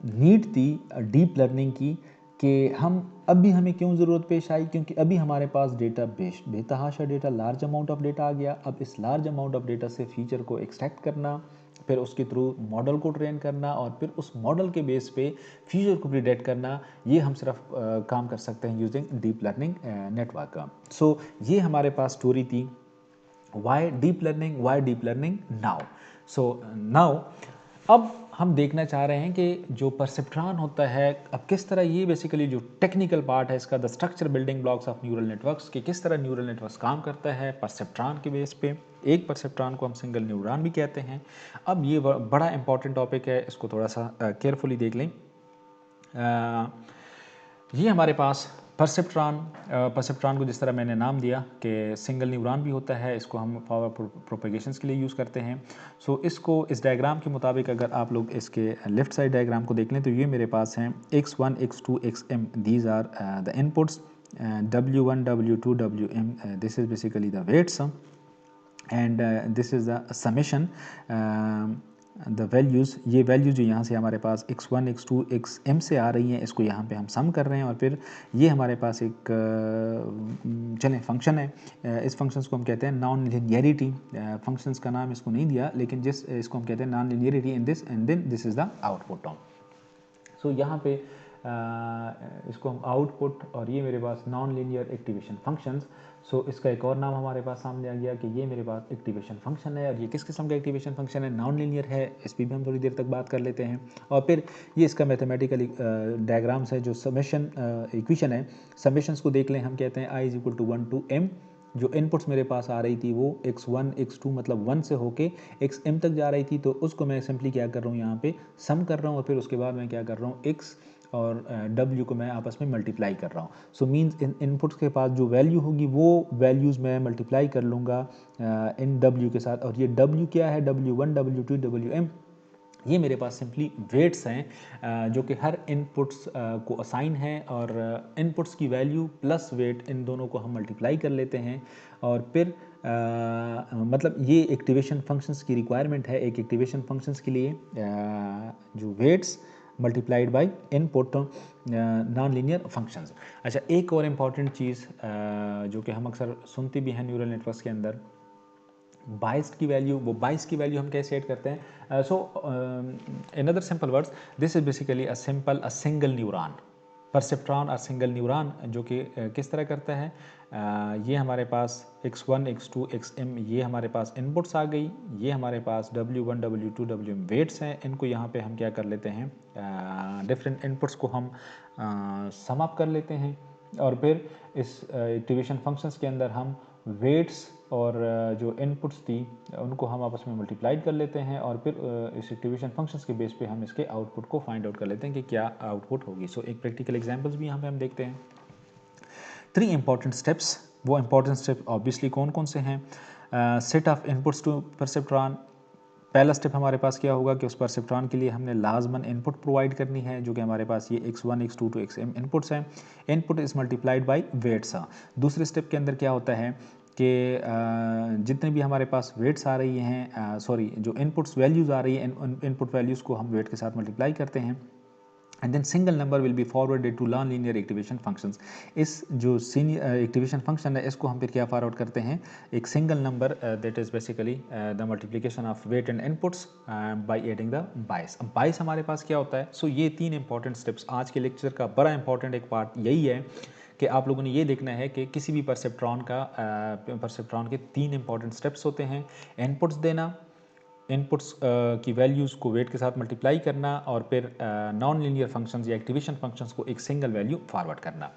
नीड थी डीप लर्निंग की, कि हम अभी हमें क्यों ज़रूरत पेश आई, क्योंकि अभी हमारे पास डेटा बेतहाशा data, large amount of data आ गया। अब इस लार्ज अमाउंट ऑफ डेटा से फीचर को एक्सट्रैक्ट करना, फिर उसके थ्रू मॉडल को ट्रेन करना और फिर उस मॉडल के बेस पे फ्यूचर को प्रिडिक्ट करना, ये हम सिर्फ काम कर सकते हैं यूजिंग डीप लर्निंग नेटवर्क का। सो ये हमारे पास स्टोरी थी, why deep learning now. So now अब हम देखना चाह रहे हैं कि जो परसेप्ट्रॉन होता है, अब किस तरह ये बेसिकली जो टेक्निकल पार्ट है इसका, the structure building blocks of neural networks, कि किस तरह न्यूरल नेटवर्क्स काम करता है परसेप्ट्रॉन के बेस पे। एक परसेप्ट्रॉन को हम सिंगल न्यूरॉन भी कहते हैं। अब ये बड़ा इंपॉर्टेंट टॉपिक है, इसको थोड़ा सा केयरफुली देख लें। ये हमारे पास परसेप्ट्रॉन को जिस तरह मैंने नाम दिया कि सिंगल न्यूरॉन भी होता है, इसको हम पावर प्रोपेगेशंस के लिए यूज़ करते हैं। सो इसको इस डायग्राम के मुताबिक अगर आप लोग इसके लेफ्ट साइड डायग्राम को देख लें तो ये मेरे पास हैं x1 x2 xm, these are the inputs, w1 w2 wm, this is basically the weights, and this is the summation the values. ये वैल्यू जो यहाँ से हमारे पास x1 x2 xm से आ रही हैं, इसको यहाँ पे हम सम कर रहे हैं। और फिर ये हमारे पास एक चलें फंक्शन है, इस फंक्शंस को हम कहते हैं नॉन लीनियरिटी। फंक्शंस का नाम इसको नहीं दिया, लेकिन इसको हम कहते हैं non linearity in this, and then this is the output term. So यहाँ पे इसको हम आउटपुट, और ये मेरे पास non linear activation functions. So इसका एक और नाम हमारे पास सामने आ गया कि ये मेरे पास एक्टिवेशन फंक्शन है। और ये किस किस्म का एक्टिवेशन फंक्शन है, नॉन लीनियर है, इस पर भी हम थोड़ी देर तक बात कर लेते हैं। और फिर ये इसका मैथमेटिकल डायग्राम्स है, जो समेशन इक्वेशन है, समेशंस को देख लें। हम कहते हैं i = 1 to m, जो इनपुट्स मेरे पास आ रही थी वो x1 x2 मतलब 1 से होके xm तक जा रही थी, तो उसको मैं सिंपली क्या कर रहा हूँ, यहाँ पे सम कर रहा हूँ। और फिर उसके बाद मैं क्या कर रहा हूँ, x और w को मैं आपस में मल्टीप्लाई कर रहा हूँ। सो मीन्स इन इनपुट्स के पास जो वैल्यू होगी वो वैल्यूज़ मैं मल्टीप्लाई कर लूँगा इन w के साथ। और ये w क्या है, w1 w2 wm, ये मेरे पास सिंपली वेट्स हैं जो कि हर इनपुट्स को असाइन है, और इनपुट्स की वैल्यू प्लस वेट, इन दोनों को हम मल्टीप्लाई कर लेते हैं। और फिर मतलब ये एक्टिवेशन फंक्शंस की रिक्वायरमेंट है। एक एक्टिवेशन फंक्शंस के लिए जो weights multiplied by input non linear functions. अच्छा, एक और इम्पॉर्टेंट चीज़ जो कि हम अक्सर सुनते भी हैं न्यूरल नेटवर्क्स के अंदर, बाइस्ड की वैल्यू। वो बाइस की वैल्यू हम कैसे ऐड करते हैं, so in other simple words, this is basically a single neuron perceptron और सिंगल न्यूरॉन, जो कि किस तरह करता है, ये हमारे पास x1 x2 xm, ये हमारे पास इनपुट्स आ गई, ये हमारे पास w1 w2 wm वेट्स हैं। इनको यहाँ पे हम क्या कर लेते हैं, डिफरेंट इनपुट्स को हम सम अप कर लेते हैं। और फिर इस एक्टिवेशन फंक्शंस के अंदर हम वेट्स और जो इनपुट्स थी उनको हम आपस में मल्टीप्लाइड कर लेते हैं। और फिर इस एक्टिवेशन फंक्शंस के बेस पे हम इसके आउटपुट को फाइंड आउट कर लेते हैं कि क्या आउटपुट होगी। सो एक प्रैक्टिकल एग्जांपल्स भी यहाँ पे हम देखते हैं। 3 इंपॉर्टेंट स्टेप्स, वो इंपॉर्टेंट स्टेप ऑब्वियसली कौन कौन से हैं, set of inputs to perceptron. पहला स्टेप हमारे पास क्या होगा कि उस परसेप्ट्रॉन के लिए हमने लाजमन इनपुट प्रोवाइड करनी है, जो कि हमारे पास ये x1 x2 to xm inputs हैं। Input is multiplied by weights. दूसरे स्टेप के अंदर क्या होता है कि जितने भी हमारे पास वेट्स आ रही हैं, सॉरी जो इनपुट्स वैल्यूज़ आ रही हैं, इनपुट वैल्यूज़ को हम वेट के साथ मल्टीप्लाई करते हैं, and then single number will be forwarded to non linear activation functions. इस जो एक्टिवेशन फंक्शन है इसको हम फिर क्या फॉरवर्ड करते हैं, एक single number, that is basically the multiplication of weight and inputs by adding the bias. अब बाइस हमारे पास क्या होता है, सो ये 3 इंपॉर्टेंट स्टेप्स। आज के लेक्चर का बड़ा इंपॉर्टेंट एक पार्ट यही है कि आप लोगों ने ये देखना है कि किसी भी परसेप्ट्रॉन के 3 इंपॉर्टेंट स्टेप्स होते हैं, इनपुट्स देना, इनपुट्स की वैल्यूज़ को वेट के साथ मल्टीप्लाई करना, और फिर नॉन लीनियर फंक्शंस या एक्टिवेशन फंक्शंस को एक सिंगल वैल्यू फॉरवर्ड करना।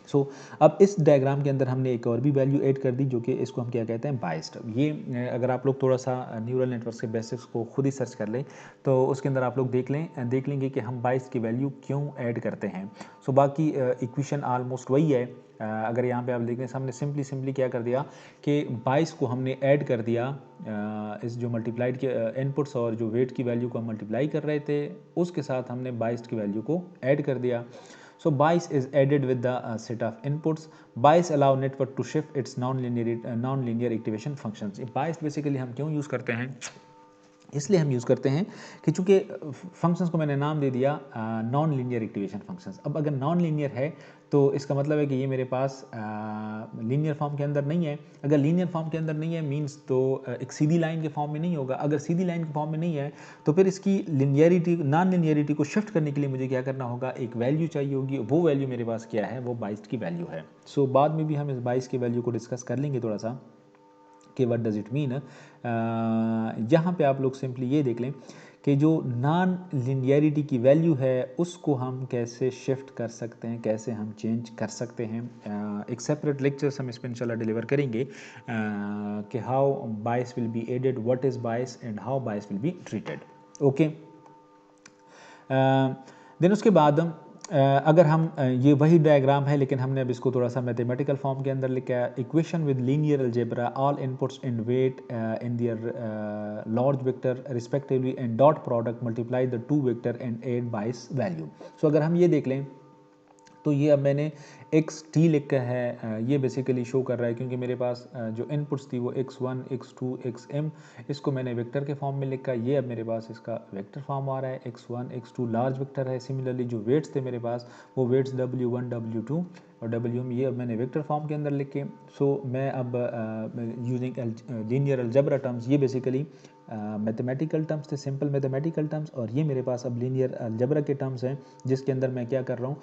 सो अब इस डायग्राम के अंदर हमने एक और भी वैल्यू ऐड कर दी, जो कि इसको हम क्या कहते हैं, बाइस्ड। ये अगर आप लोग थोड़ा सा न्यूरल नेटवर्क्स के बेसिक्स को खुद ही सर्च कर लें तो उसके अंदर आप लोग देख लेंगे कि हम बाइस्ड की वैल्यू क्यों ऐड करते हैं। सो बाकी इक्वेशन ऑलमोस्ट वही है, अगर यहाँ पे आप देखें हमने सिंपली क्या कर दिया कि 22 को हमने ऐड कर दिया इस जो मल्टीप्लाइड के इनपुट्स और जो वेट की वैल्यू को हम मल्टीप्लाई कर रहे थे उसके साथ हमने 22 की वैल्यू को ऐड कर दिया. So 22 is added with the set of inputs. 22 allow network to shift its non-linear activation functions. 22 basically हम क्यों यूज़ करते हैं, इसलिए हम यूज़ करते हैं कि चूँकि फंक्शंस को मैंने नाम दे दिया नॉन लीनियर एक्टिवेशन फंक्शंस. अब अगर नॉन लीनियर है तो इसका मतलब है कि ये मेरे पास लीनियर फॉर्म के अंदर नहीं है. अगर लीनियर फॉर्म के अंदर नहीं है मींस तो एक सीधी लाइन के फॉर्म में नहीं होगा. अगर सीधी लाइन के फॉर्म में नहीं है तो फिर इसकी लीनियरिटी नॉन लीनियरिटी को शिफ्ट करने के लिए मुझे क्या करना होगा, एक वैल्यू चाहिए होगी. वो वैल्यू मेरे पास क्या है, वो 22 की वैल्यू है. सो बाद में भी हम इस 22 की वैल्यू को डिस्कस कर लेंगे थोड़ा सा कि व्हाट डज़ इट मीन. यहाँ पे आप लोग सिंपली ये देख लें कि जो नॉन लिनियरिटी की वैल्यू है उसको हम कैसे शिफ्ट कर सकते हैं, कैसे हम चेंज कर सकते हैं. एक सेपरेट लेक्चर्स हम इस पर इंशाल्लाह डिलीवर करेंगे कि how bias will be added, what is bias and how bias will be treated. Okay, then उसके बाद अगर हम ये वही डायग्राम है लेकिन हमने अब इसको थोड़ा सा मैथमेटिकल फॉर्म के अंदर लिखा है. Equation with linear algebra, all inputs in weight in their large vector respectively and dot product multiply the two vector and add bias value. So अगर हम ये देख लें तो ये अब मैंने एक्स टी लिखा है. ये बेसिकली शो कर रहा है क्योंकि मेरे पास जो इनपुट्स थी वो x1 x2 xm, इसको मैंने वेक्टर के फॉर्म में लिखा. ये अब मेरे पास इसका वेक्टर फॉर्म आ रहा है. x1 x2 लार्ज वेक्टर है. सिमिलरली जो वेट्स थे मेरे पास वो वेट्स w1 w2 और wm, ये अब मैंने वेक्टर फॉर्म के अंदर लिखे. सो मैं अब यूजिंग लीनियर अलजेब्रा टर्म्स, ये बेसिकली मैथमेटिकल टर्म्स थे, सिंपल मैथमेटिकल टर्म्स, और ये मेरे पास अब लीनियर अलजेब्रा के टर्म्स हैं जिसके अंदर मैं क्या कर रहा हूँ,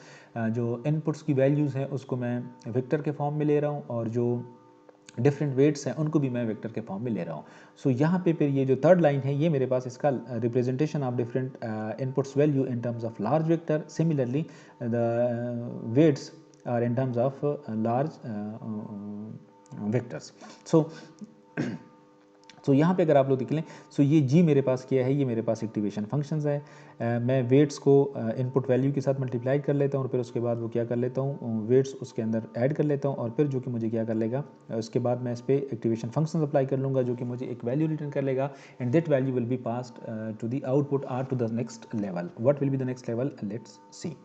जो इनपुट्स की वैल्यूज़ हैं उसको मैं वेक्टर के फॉर्म में ले रहा हूँ और जो डिफरेंट वेट्स हैं उनको भी मैं वेक्टर के फॉर्म में ले रहा हूँ. सो यहाँ पे फिर ये जो थर्ड लाइन है ये मेरे पास इसका representation of different inputs value in terms of large vector. Similarly the weights are in terms of large vectors. So यहाँ पे अगर आप लोग देख लें सो ये जी मेरे पास क्या है, ये मेरे पास एक्टिवेशन फंक्शंस है. मैं वेट्स को इनपुट वैल्यू के साथ मल्टीप्लाई कर लेता हूँ और फिर उसके बाद वो क्या कर लेता हूँ, वेट्स उसके अंदर ऐड कर लेता हूँ और फिर जो कि मुझे क्या कर लेगा, उसके बाद मैं इस पर एक्टिवेशन फंक्शंस अप्लाई कर लूँगा जो कि मुझे एक वैल्यू रिटर्न कर लेगा and that value will be passed to the output or to the next level. What will be the next level, let's see.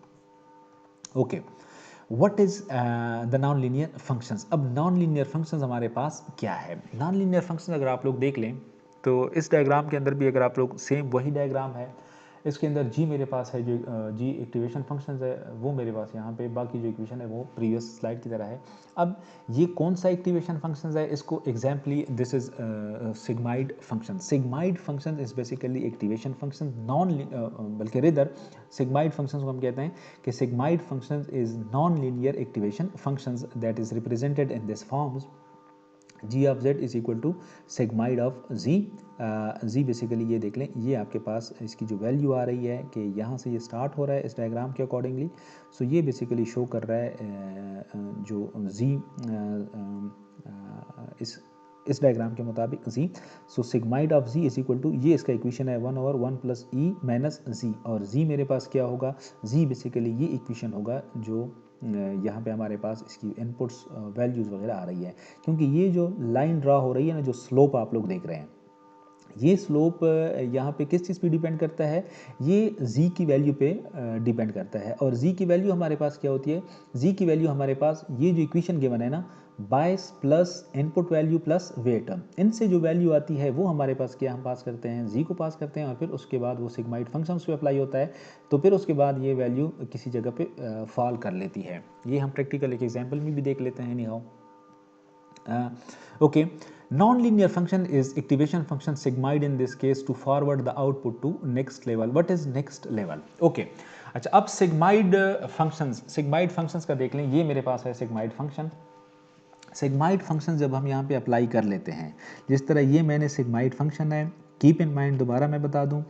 Okay, what is the non linear functions. अब non linear functions हमारे पास क्या है. Non linear functions अगर आप लोग देख लें तो इस डायग्राम के अंदर भी अगर आप लोग सेम वही डायग्राम है, इसके अंदर जी मेरे पास है, जो जी एक्टिवेशन फंक्शंस है वो मेरे पास यहाँ पे, बाकी जो इक्वेशन है वो प्रीवियस स्लाइड की तरह है. अब ये कौन सा एक्टिवेशन फंक्शंस है, इसको example this is sigmoid function. Sigmoid function is basically activation function non, बल्कि रेदर सिग्माइड फंक्शंस को हम कहते हैं कि sigmoid functions is non linear activation functions that is represented in this forms. g of z is equal to sigmoid of z. z basically ये देख लें, ये आपके पास इसकी जो वैल्यू आ रही है कि यहाँ से ये स्टार्ट हो रहा है इस डायग्राम के अकॉर्डिंगली. सो ये बेसिकली शो कर रहा है जो z इस डायग्राम के मुताबिक z. So sigmoid of z is equal to, ये इसका इक्वेशन है 1/1 प्लस e माइनस z, और z मेरे पास क्या होगा, z बेसिकली ये इक्वेशन होगा जो यहाँ पे हमारे पास इसकी इनपुट्स वैल्यूज़ वगैरह आ रही है. क्योंकि ये जो लाइन ड्रा हो रही है ना, जो स्लोप आप लोग देख रहे हैं, ये स्लोप यहाँ पे किस चीज़ पे डिपेंड करता है, ये z की वैल्यू पे डिपेंड करता है. और z की वैल्यू हमारे पास क्या होती है, z की वैल्यू हमारे पास ये जो इक्वेशन गिवन है ना, bias plus input value plus weight, इनसे जो वैल्यू आती है वो हमारे पास क्या हम पास करते हैं, z को पास करते हैं और फिर उसके बाद वो सिग्माइड फंक्शन पे अप्लाई होता है. तो फिर उसके बाद ये वैल्यू किसी जगह पे फॉल कर लेती है. ये हम प्रैक्टिकल एक एग्जाम्पल में भी देख लेते हैं. Any how, okay, non-linear function is activation function sigmoid in this case to forward the output to next level. What is next level? Okay, अच्छा, अब sigmoid functions का देख लें. ये मेरे पास है sigmoid function. sigmoid function जब हम यहाँ पे अप्लाई कर लेते हैं, जिस तरह ये मैंने sigmoid function है, कीप इन माइंड, दोबारा मैं बता दूँ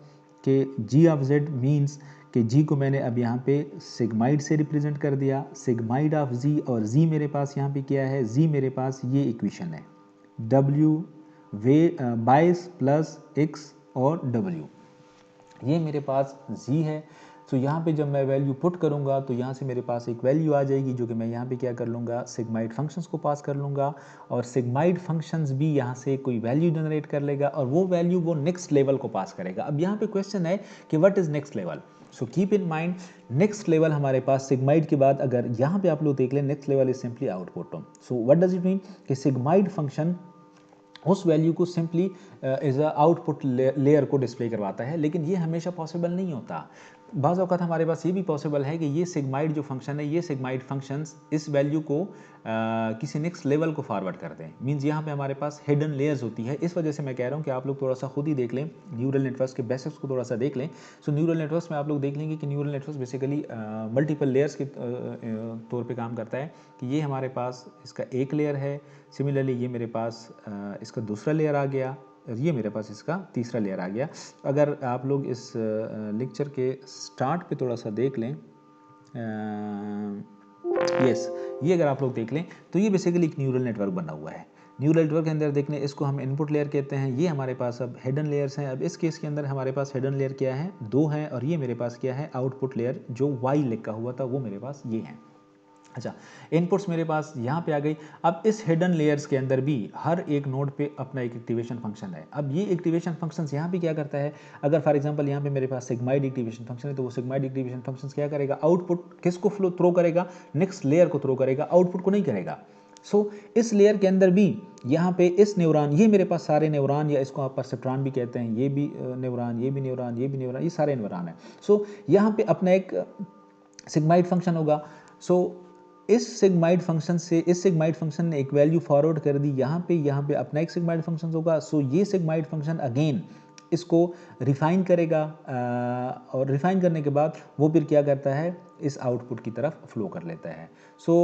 कि g ऑफ z मीन्स कि g को मैंने अब यहाँ पे सिग्माइड से रिप्रेजेंट कर दिया, सिग्माइड ऑफ z, और z मेरे पास यहाँ पे क्या है, z मेरे पास ये इक्वेशन है w बाइस प्लस x और w, ये मेरे पास z है. सो यहाँ पे जब मैं वैल्यू पुट करूँगा तो यहाँ से मेरे पास एक वैल्यू आ जाएगी जो कि मैं यहाँ पे क्या कर लूँगा, सिग्माइड फंक्शंस को पास कर लूँगा और सिग्माइड फंक्शंस भी यहाँ से कोई वैल्यू जनरेट कर लेगा और वो वैल्यू वो नेक्स्ट लेवल को पास करेगा। अब यहाँ पे क्वेश्चन है कि what is next level. So keep in mind next level हमारे पास सिग्माइड के बाद अगर यहाँ पे आप लोग देख लें, next level is simply output. So what does it mean कि सिग्माइड फंक्शन उस वैल्यू को simply as a output layer को डिस्प्ले करवाता है, लेकिन ये हमेशा पॉसिबल नहीं होता। बाज़ औक़ात हमारे पास ये भी पॉसिबल है कि ये सिग्माइड जो फंक्शन है, ये सिग्माइड फंक्शंस इस वैल्यू को किसी नेक्स्ट लेवल को फॉरवर्ड कर दें। मींस यहाँ पे हमारे पास हिडन लेयर्स होती है। इस वजह से मैं कह रहा हूँ कि आप लोग थोड़ा सा खुद ही देख लें, न्यूरल नेटवर्क्स के बेसिक्स को थोड़ा सा देख लें। सो न्यूरल नेटवर्क्स में आप लोग देख लेंगे कि neural networks basically multiple layers के तौर पे काम करता है कि ये हमारे पास इसका एक लेयर है, सिमिलरली ये मेरे पास इसका दूसरा लेयर आ गया, ये मेरे पास इसका तीसरा लेयर आ गया। अगर आप लोग इस लेक्चर के स्टार्ट पे थोड़ा सा देख लें, यस, ये अगर आप लोग देख लें तो ये बेसिकली एक न्यूरल नेटवर्क बना हुआ है। न्यूरल नेटवर्क के अंदर देख लें, इसको हम इनपुट लेयर कहते हैं। ये हमारे पास अब हिडन लेयर्स हैं। अब इस केस के अंदर हमारे पास हिडन लेयर क्या है, 2 हैं, और ये मेरे पास क्या है, आउटपुट लेयर जो वाई लिखा हुआ था वो मेरे पास ये है। अच्छा, इनपुट्स मेरे पास यहाँ पे आ गई। अब इस हिडन लेयर्स के अंदर भी हर एक नोड पे अपना एक एक्टिवेशन फंक्शन है। अब ये एक्टिवेशन फंक्शंस यहाँ पे क्या करता है, अगर फॉर एग्जांपल यहाँ पे मेरे पास सिग्माइड एक्टिवेशन फंक्शन है तो वो सिग्माइड एक्टिवेशन फंक्शंस क्या करेगा, आउटपुट किसको फ्लो थ्रो करेगा, नेक्स्ट लेयर को थ्रो करेगा, आउटपुट को नहीं करेगा। सो इस लेयर के अंदर भी यहाँ पे इस न्यूरॉन, ये मेरे पास सारे न्यूरॉन, या इसको आप परसेप्ट्रॉन भी कहते हैं, ये भी न्यूरॉन, ये भी न्यूरॉन, ये भी न्यूरॉन, ये सारे न्यूरॉन है। सो यहाँ पे अपना एक सिग्माइड फंक्शन होगा। सो इस सिग्माइड फंक्शन से, इस सिग्माइड फंक्शन ने एक वैल्यू फॉरवर्ड कर दी यहाँ पे अपना एक सिग्माइड फंक्शन होगा। सो ये सिग्माइड फंक्शन अगेन इसको रिफाइन करेगा और रिफाइन करने के बाद वो फिर क्या करता है, इस आउटपुट की तरफ फ्लो कर लेता है। सो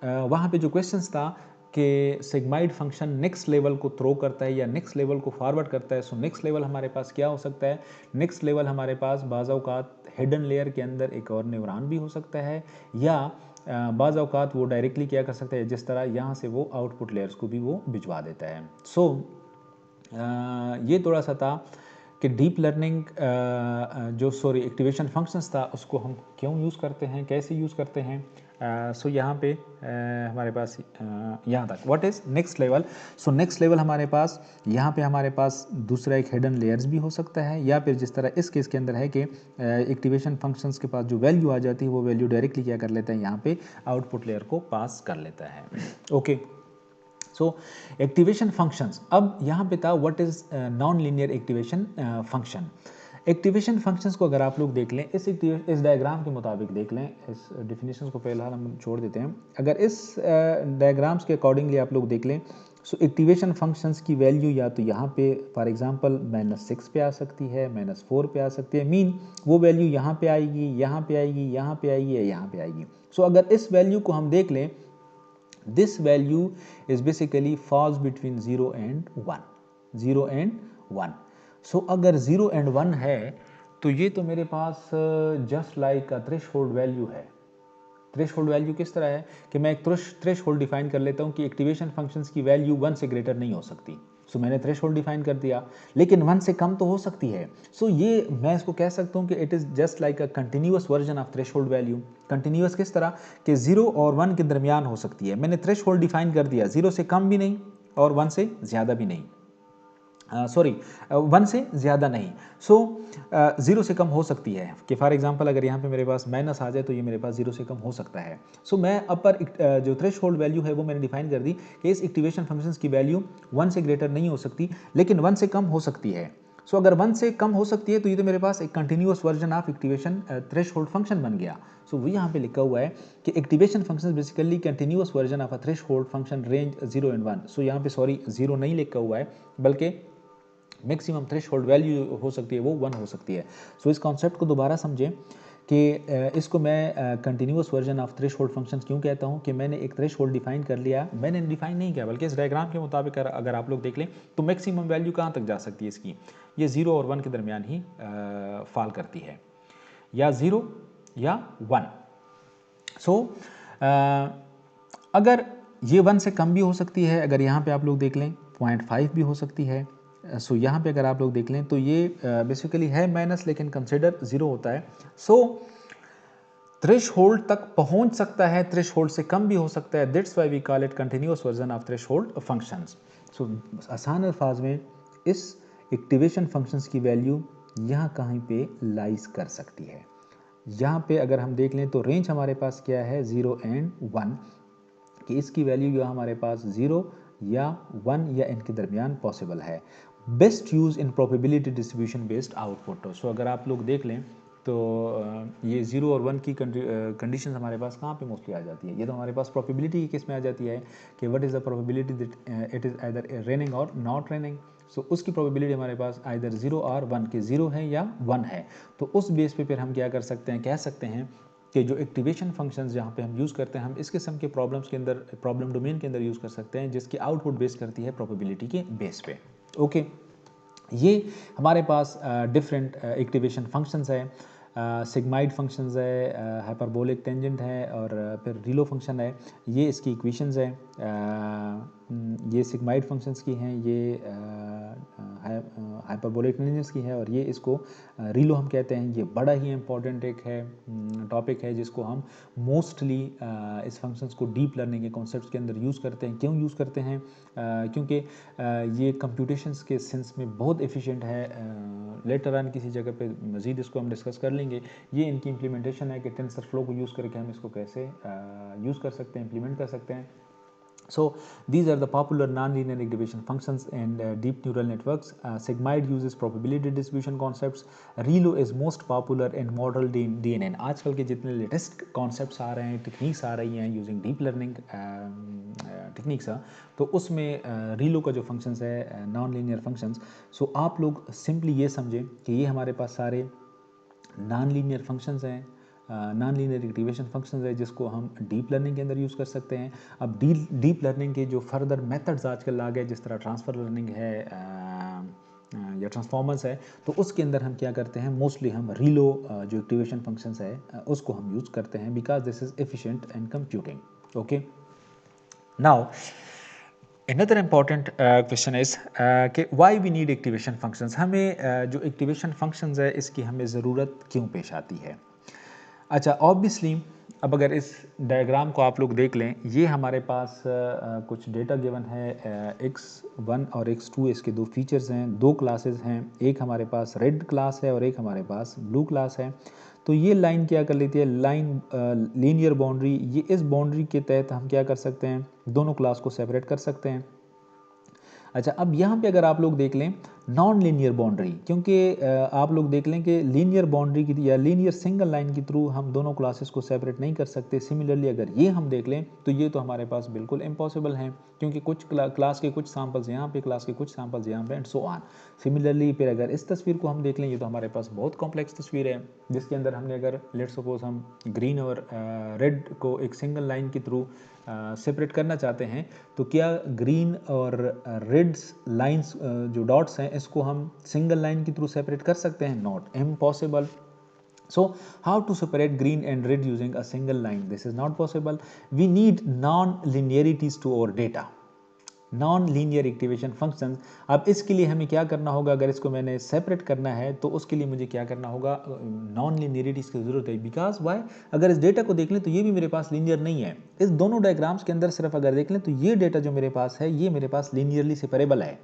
वहाँ पे जो क्वेश्चंस था कि सिग्माइड फंक्शन नेक्स्ट लेवल को थ्रो करता है या नेक्स्ट लेवल को फॉरवर्ड करता है। सो नेक्स्ट लेवल हमारे पास क्या हो सकता है, नेक्स्ट लेवल हमारे पास बाज़ औक़ात हिडन लेयर के अंदर एक और न्यूरॉन भी हो सकता है, या बाज़ औक़ात वो डायरेक्टली क्या कर सकता है, जिस तरह यहाँ से वो आउटपुट लेयर्स को भी वो भिजवा देता है। सो ये थोड़ा सा था कि डीप लर्निंग जो एक्टिवेशन फंक्शंस था उसको हम क्यों यूज़ करते हैं, कैसे यूज़ करते हैं। सो यहाँ पे हमारे पास यहाँ तक what is next level. So next level हमारे पास यहाँ पे हमारे पास दूसरा एक हिडन लेयर्स भी हो सकता है, या फिर जिस तरह इस केस के अंदर है कि एक्टिवेशन फंक्शंस के पास जो वैल्यू आ जाती है वो वैल्यू डायरेक्टली क्या कर लेता है, यहाँ पे आउटपुट लेयर को पास कर लेता है। ओके, सो एक्टिवेशन फंक्शंस। अब यहाँ पे था what is non linear activation function. Activation functions को अगर आप लोग देख लें, इस डायग्राम के मुताबिक देख लें, इस डिफिनेशंस को फिलहाल हम छोड़ देते हैं। अगर इस डायग्राम्स के अकॉर्डिंगली आप लोग देख लें, सो एक्टिवेशन फंक्शंस की वैल्यू या तो यहाँ पे फॉर एग्जांपल -6 पे आ सकती है, -4 पे आ सकती है, मीन वो वैल्यू यहाँ पे आएगी, यहाँ पे आएगी, यहाँ पे आएगी या यहाँ पे आएगी। सो अगर इस वैल्यू को हम देख लें, this value is basically falls between 0 and 1, 0 and 1. So अगर 0 and 1 है तो ये तो मेरे पास just like a threshold value है। थ्रेशोल्ड वैल्यू किस तरह है कि मैं एक थ्रेशोल्ड डिफाइन कर लेता हूँ कि एक्टिवेशन फंक्शंस की वैल्यू 1 से ग्रेटर नहीं हो सकती। सो मैंने थ्रेशोल्ड डिफाइन कर दिया, लेकिन 1 से कम तो हो सकती है। सो ये मैं इसको कह सकता हूँ कि it is just like a continuous version of threshold value. Continuous किस तरह कि 0 और 1 के दरमियान हो सकती है। मैंने थ्रेशोल्ड डिफाइन कर दिया, 0 से कम भी नहीं और 1 से ज़्यादा भी नहीं, 1 से ज़्यादा नहीं। सो 0 से कम हो सकती है कि फॉर एग्जांपल अगर यहाँ पे मेरे पास माइनस आ जाए तो ये मेरे पास 0 से कम हो सकता है। सो मैं अपर जो थ्रेशोल्ड वैल्यू है वो मैंने डिफाइन कर दी कि इस एक्टिवेशन फंक्शंस की वैल्यू 1 से ग्रेटर नहीं हो सकती, लेकिन 1 से कम हो सकती है। सो अगर 1 से कम हो सकती है तो ये तो मेरे पास एक continuous version of activation threshold function बन गया। सो वो यहाँ पे लिखा हुआ है कि activation function basically continuous version of a threshold function range 0 and 1। सो यहाँ पे 0 नहीं लिखा हुआ है, बल्कि मैक्सिमम थ्रेशोल्ड वैल्यू हो सकती है वो 1 हो सकती है। सो इस कॉन्सेप्ट को दोबारा समझें कि इसको मैं continuous version of threshold functions क्यों कहता हूँ कि मैंने एक थ्रेशोल्ड डिफाइन कर लिया। मैंने डिफाइन नहीं किया, बल्कि इस डायग्राम के मुताबिक अगर आप लोग देख लें तो मैक्सिमम वैल्यू कहाँ तक जा सकती है इसकी, ये 0 और 1 के दरमियान ही फॉल करती है, या 0 या 1। सो अगर ये 1 से कम भी हो सकती है, अगर यहाँ पे आप लोग देख लें 0.5 भी हो सकती है, सो यहाँ पे अगर आप लोग देख लें तो ये बेसिकली है माइनस, लेकिन कंसिडर ज़ीरो होता है। सो थ्रेश होल्ड तक पहुंच सकता है, थ्रेश होल्ड से कम भी हो सकता है। That's why we call it continuous version of threshold functions. So आसान अल्फाज में इस एक्टिवेशन फंक्शंस की वैल्यू यहाँ कहीं पे लाइज कर सकती है। यहाँ पे अगर हम देख लें तो रेंज हमारे पास क्या है, 0 एंड 1, कि इसकी वैल्यू जो हमारे पास 0 या 1 या इनके दरमियान पॉसिबल है। Best use in probability distribution based output. So अगर आप लोग देख लें तो ये 0 और 1 की कंडीशन हमारे पास कहाँ पे मोस्टली आ जाती है, ये तो हमारे पास प्रोबेबिलिटी की केस में आ जाती है कि what is the probability that it is either raining और नॉट रेनिंग। सो उसकी प्रोबेबिलिटी हमारे पास आइदर 0 और 1 के 0 है या 1 है। तो उस बेस पे फिर हम क्या कर सकते हैं, कह सकते हैं कि जो एक्टिवेशन फंक्शंस जहाँ पे हम यूज़ करते हैं, हम इस किस्म के प्रॉब्लम्स के अंदर, प्रॉब्लम डोमेन के अंदर यूज़ कर सकते हैं जिसकी आउटपुट बेस करती है प्रोबेबिलिटी के बेस पे। ओके, ये हमारे पास डिफरेंट एक्टिवेशन फंक्शंस है। सिग्माइड फंक्शंस है, हाइपरबोलिक टेंजेंट है, और फिर रीलो फंक्शन है। ये इसकी इक्वेशंस है। ये सिग्माइड फंक्शंस की हैं, ये हाइपरबोलिक टेंजेंट्स की है, और ये इसको रीलो हम कहते हैं। ये बड़ा ही इंपॉर्टेंट एक है टॉपिक है जिसको हम मोस्टली इस फंक्शंस को डीप लर्निंग के कॉन्सेप्ट्स के अंदर यूज़ करते हैं। क्यों यूज़ करते हैं? क्योंकि ये कंप्यूटेशंस के सेंस में बहुत एफिशिएंट है। लेटर ऑन किसी जगह पे मज़ीद इसको हम डिस्कस कर लेंगे। ये इनकी इम्प्लीमेंटेशन है कि टेंसर फ्लो को यूज़ करके हम इसको कैसे यूज़ कर सकते हैं, इम्प्लीमेंट कर सकते हैं। So these are the popular nonlinear activation functions and deep neural networks. Sigmoid uses probability distribution concepts. Relo is most popular in model DNN. आजकल के जितने लेटेस्ट कॉन्सेप्ट्स आ रहे हैं, टेक्निक्स आ रही हैं यूजिंग डीप लर्निंग टेक्निक्स, तो उसमें रीलो का जो फंक्शंस है, नॉन लीनियर फंक्शंस, सो आप लोग सिंपली ये समझें कि ये हमारे पास सारे नॉन लीनियर फंक्शंस हैं, नॉन लीनियर एक्टिवेशन फंक्शंस है जिसको हम डीप लर्निंग के अंदर यूज़ कर सकते हैं। अब डीप लर्निंग के जो फर्दर मेथड्स आजकल आ गए, जिस तरह ट्रांसफ़र लर्निंग है या ट्रांसफॉर्मर्स है, तो उसके अंदर हम क्या करते हैं, मोस्टली हम रीलो जो एक्टिवेशन फंक्शंस है उसको हम यूज़ करते हैं, because this is efficient and computing. Okay, now another important question is कि why we need activation functions। हमें जो activation functions है इसकी हमें ज़रूरत क्यों पेश आती है? अच्छा, ऑब्वियसली अब अगर इस डायग्राम को आप लोग देख लें, ये हमारे पास कुछ डेटा गिवन है, x1 और x2 इसके दो फीचर्स हैं, दो क्लासेस हैं, एक हमारे पास रेड क्लास है और एक हमारे पास ब्लू क्लास है। तो ये लाइन क्या कर लेती है, लाइन लीनियर बाउंड्री, ये इस बाउंड्री के तहत हम क्या कर सकते हैं, दोनों क्लास को सेपरेट कर सकते हैं। अच्छा, अब यहाँ पे अगर आप लोग देख लें नॉन लीनियर बाउंड्री, क्योंकि आप लोग देख लें कि लीनियर बाउंड्री की या लीनियर सिंगल लाइन के थ्रू हम दोनों क्लासेस को सेपरेट नहीं कर सकते। सिमिलरली अगर ये हम देख लें तो ये तो हमारे पास बिल्कुल इम्पॉसिबल है, क्योंकि कुछ क्लास के कुछ सैम्पल्स यहाँ पे, क्लास के कुछ सैम्पल्स यहाँ पे, एंड सो ऑन। सिमिलरली फिर अगर इस तस्वीर को हम देख लें, ये तो हमारे पास बहुत कॉम्प्लेक्स तस्वीर है, जिसके अंदर हमने अगर लेट सपोज हम ग्रीन और रेड को एक सिंगल लाइन के थ्रू सेपरेट करना चाहते हैं, तो क्या ग्रीन और रेड लाइंस जो डॉट्स हैं इसको हम सिंगल लाइन के थ्रू सेपरेट कर सकते हैं? Not, impossible. So how to separate green and red using a single line? This is not possible. We need non-linearities to our data. Non linear activation functions. अब इसके लिए हमें क्या करना होगा, अगर इसको मैंने सेपरेट करना है तो उसके लिए मुझे क्या करना होगा, नॉन लीनियरिटीज़ की ज़रूरत है। बिकॉज वाई, अगर इस डेटा को देख लें तो ये भी मेरे पास लीनियर नहीं है। इस दोनों डायग्राम्स के अंदर सिर्फ अगर देख लें तो ये डेटा जो मेरे पास है ये मेरे पास लीनियरली सेपरेबल है,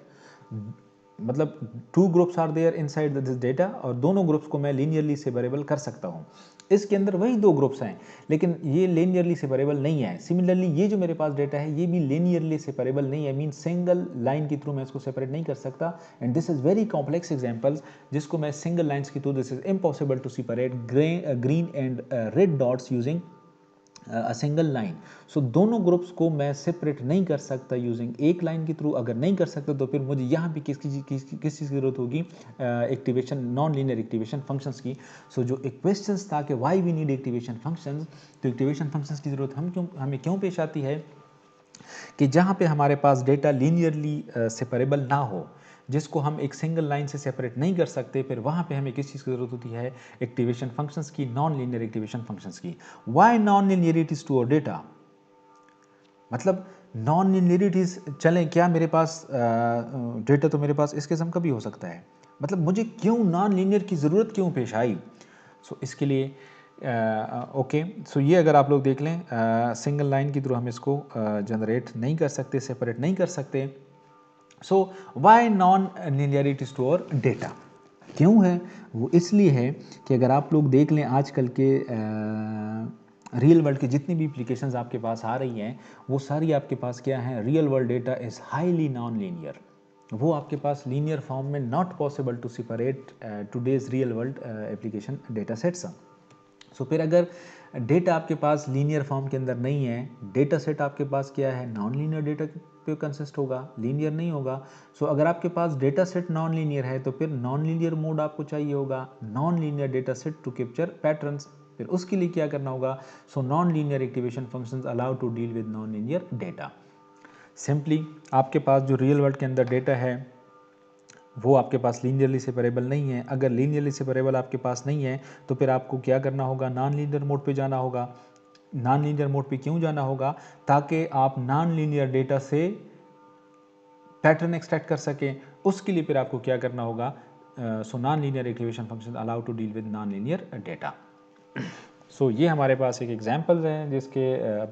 मतलब two groups are there inside this data, और दोनों ग्रुप्स को मैं लीनियरली सेपरेबल कर सकता हूँ। इसके अंदर वही दो ग्रुप्स हैं लेकिन ये लीनियरली सेपरेबल नहीं है। सिमिलरली ये जो मेरे पास डेटा है ये भी लीनियरली सेपरेबल नहीं है, मीन सिंगल लाइन के थ्रू मैं इसको सेपरेट नहीं कर सकता। And this is very complex examples जिसको मैं सिंगल लाइन्स के through, this is impossible to separate green and red dots using a single line. So दोनों ग्रुप्स को मैं सेपरेट नहीं कर सकता यूजिंग एक लाइन के थ्रू। अगर नहीं कर सकता तो फिर मुझे यहाँ पे किस चीज़ की ज़रूरत होगी, activation, non linear activation functions की। सो जो एक क्वेश्चन था कि why we need activation functions, तो एक्टिवेशन फंक्शंस की ज़रूरत हमें क्यों पेश आती है कि जहाँ पे हमारे पास डेटा लीनियरली सेपरेबल ना हो, जिसको हम एक सिंगल लाइन से सेपरेट नहीं कर सकते, फिर वहाँ पे हमें किस चीज़ की ज़रूरत होती है, एक्टिवेशन फंक्शंस की, नॉन लीनियर एक्टिवेशन फंक्शंस की। वाई नॉन लीनियरिटीज टू और डेटा, मतलब नॉन लीनियरिटीज़ चलें, क्या मेरे पास डेटा तो मेरे पास इस किस्म का भी हो सकता है, मतलब मुझे क्यों नॉन लीनियर की ज़रूरत क्यों पेश आई? सो इसके लिए ओके, सो ये अगर आप लोग देख लें, सिंगल लाइन के थ्रू हम इसको जनरेट नहीं कर सकते, सेपरेट नहीं कर सकते। So why non linearity store data क्यों है? वो इसलिए है कि अगर आप लोग देख लें आजकल के रियल वर्ल्ड की जितनी भी एप्लीकेशंस आपके पास आ रही हैं, वो सारी आपके पास क्या है, real world data is highly non linear. वो आपके पास लीनियर फॉर्म में not possible to separate today's real world application data sets. So फिर अगर डेटा आपके पास लीनियर फॉर्म के अंदर नहीं है, डेटा सेट आपके पास क्या है, नॉन लीनियर डेटा पे कंसिस्ट होगा, लीनियर नहीं होगा। सो अगर आपके पास डेटा सेट नॉन लीनियर है तो फिर नॉन लीनियर मोड आपको चाहिए होगा, non linear data set to capture patterns. फिर उसके लिए क्या करना होगा? So non linear activation functions allow to deal with non linear data. Simply आपके पास जो रियल वर्ल्ड के अंदर डेटा है वो आपके पास लीनियरली सेपरेबल नहीं है। अगर लीनियरली सेपरेबल आपके पास नहीं है तो फिर आपको क्या करना होगा, नॉन लीनियर मोड पे जाना होगा। नॉन लीनियर मोड पे क्यों जाना होगा? ताकि आप नॉन लीनियर डेटा से पैटर्न एक्सट्रैक्ट कर सकें। उसके लिए फिर आपको क्या करना होगा? So non linear activation function allow to deal with non linear data. So ये हमारे पास एक एग्जांपल्स हैं, जिसके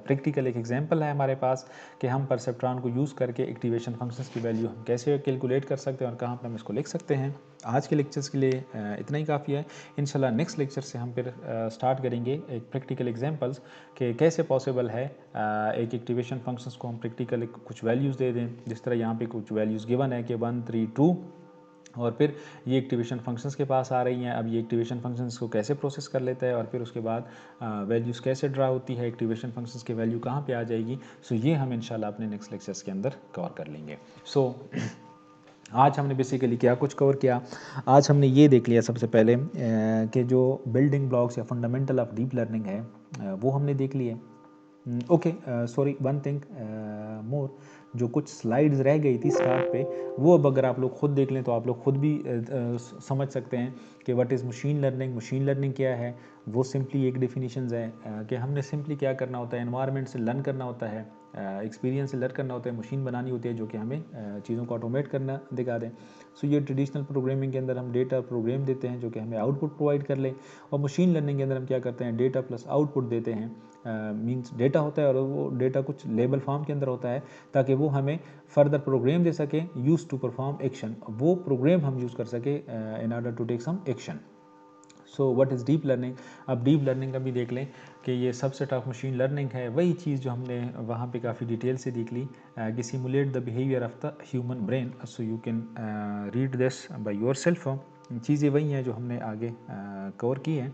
प्रैक्टिकल एक एग्जांपल है हमारे पास कि हम परसेप्ट्रॉन को यूज़ करके एक्टिवेशन फंक्शंस की वैल्यू हम कैसे कैलकुलेट कर सकते हैं और कहाँ पर हम इसको लिख सकते हैं। आज के लेक्चर्स के लिए इतना ही काफ़ी है। इंशाल्लाह नेक्स्ट लेक्चर से हम फिर स्टार्ट करेंगे एक प्रैक्टिकल एग्जांपल्स कि कैसे पॉसिबल है एक एक्टिवेशन फंक्शंस को हम प्रैक्टिकल कुछ वैल्यूज़ दे दें, जिस तरह यहाँ पे कुछ वैल्यूज़ गिवन है कि 1 3 2, और फिर ये एक्टिवेशन फंक्शंस के पास आ रही हैं। अब ये एक्टिवेशन फंक्शंस को कैसे प्रोसेस कर लेता है और फिर उसके बाद वैल्यूज़ कैसे ड्रा होती है, एक्टिवेशन फंक्शंस की वैल्यू कहाँ पे आ जाएगी। सो ये हम इंशाल्लाह अपने नेक्स्ट लेक्चर्स के अंदर कवर कर लेंगे। सो आज हमने बेसिकली क्या कुछ कवर किया? आज हमने ये देख लिया सबसे पहले कि जो बिल्डिंग ब्लॉक्स या फंडामेंटल ऑफ डीप लर्निंग है वो हमने देख लिए। Okay, sorry, one thing more, जो कुछ स्लाइड्स रह गई थी स्टार्ट पे, वो अब अगर आप लोग खुद देख लें तो आप लोग खुद भी समझ सकते हैं कि what is machine learning. Machine learning क्या है? वो सिंपली एक डेफिनेशंस है कि हमने सिंपली क्या करना होता है, एनवायरनमेंट से लर्न करना होता है, एक्सपीरियंस से लर्न करना होता है, मशीन बनानी होती है जो कि हमें चीज़ों को ऑटोमेट करना दिखा दें। सो ये ट्रेडिशनल प्रोग्रामिंग के अंदर हम डेटा प्रोग्राम देते हैं जो कि हमें आउटपुट प्रोवाइड कर ले, और मशीन लर्निंग के अंदर हम क्या करते हैं, डेटा प्लस आउटपुट देते हैं। मींस डेटा होता है और वो डेटा कुछ लेबल फॉर्म के अंदर होता है ताकि वो हमें फर्दर प्रोग्राम दे सके यूज़ टू परफॉर्म एक्शन, वो प्रोग्राम हम यूज़ कर सके in order to take some action. So what is deep learning? अब डीप लर्निंग का भी देख लें कि ये सबसेट ऑफ मशीन लर्निंग है, वही चीज़ जो हमने वहाँ पे काफ़ी डिटेल से देख ली कि simulate the behaviour of the human brain. So you can read this by your self. चीज़ें वही हैं जो हमने आगे कवर की हैं।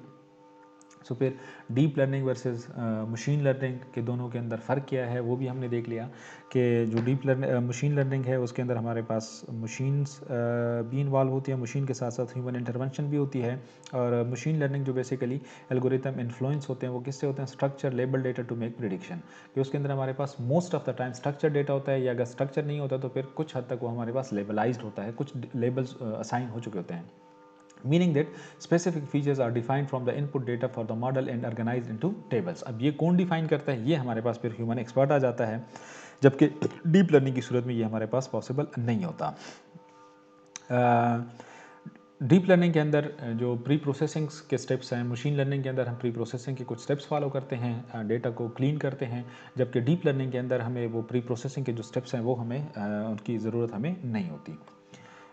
सो फिर deep learning versus machine learning के दोनों के अंदर फ़र्क क्या है वो भी हमने देख लिया कि जो डीप लर्निंग मशीन लर्निंग है उसके अंदर हमारे पास मशीन्स भी इन्वॉल्व होती है, मशीन के साथ साथ ह्यूमन इंटरवेंशन भी होती है। और मशीन लर्निंग जो बेसिकली एल्गोरिथम इन्फ्लुएंस होते हैं वो किससे होते हैं? Structure label data to make prediction, कि उसके अंदर हमारे पास most of the time structure data होता है, या अगर स्ट्रक्चर नहीं होता तो फिर कुछ हद तक वो हमारे पास लेबलाइज्ड होता है, कुछ लेबल्स असाइन हो चुके होते हैं, meaning that specific features are defined from the input data for the model and organized into tables। अब ये कौन डिफाइन करता है? ये हमारे पास फिर ह्यूमन एक्सपर्ट आ जाता है, जबकि डीप लर्निंग की सूरत में ये हमारे पास पॉसिबल नहीं होता। डीप लर्निंग के अंदर जो प्री प्रोसेसिंग के स्टेप्स हैं, मशीन लर्निंग के अंदर हम प्री प्रोसेसिंग के कुछ स्टेप्स फॉलो करते हैं, डेटा को क्लीन करते हैं, जबकि डीप लर्निंग के अंदर हमें वो प्री प्रोसेसिंग के जो स्टेप्स हैं वो हमें उनकी ज़रूरत हमें नहीं होती।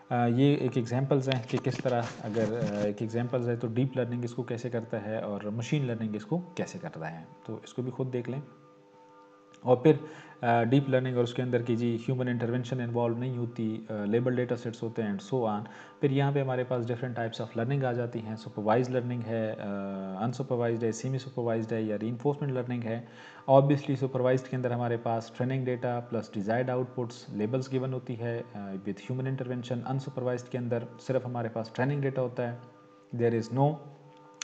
ये एक एग्जांपल्स हैं कि किस तरह, अगर एक एग्जांपल्स है तो डीप लर्निंग इसको कैसे करता है और मशीन लर्निंग इसको कैसे करता है, तो इसको भी खुद देख लें। और फिर डीप लर्निंग और उसके अंदर की जी ह्यूमन इंटरवेंशन इन्वॉल्व नहीं होती, लेबल डेटा सेट्स होते हैं एंड सो ऑन। फिर यहाँ पे हमारे पास डिफरेंट टाइप्स ऑफ लर्निंग आ जाती हैं, सुपरवाइज लर्निंग है, अनसुपरवाइज्ड है, सेमी सुपरवाइज्ड है, या रीइंफोर्समेंट लर्निंग है। ऑब्वियसली सुपरवाइज्ड के अंदर हमारे पास training data plus desired outputs labels given होती है विद ह्यूमन इंटरवेंशन। अनसुपरवाइज्ड के अंदर सिर्फ हमारे पास ट्रेनिंग डेटा होता है, there is no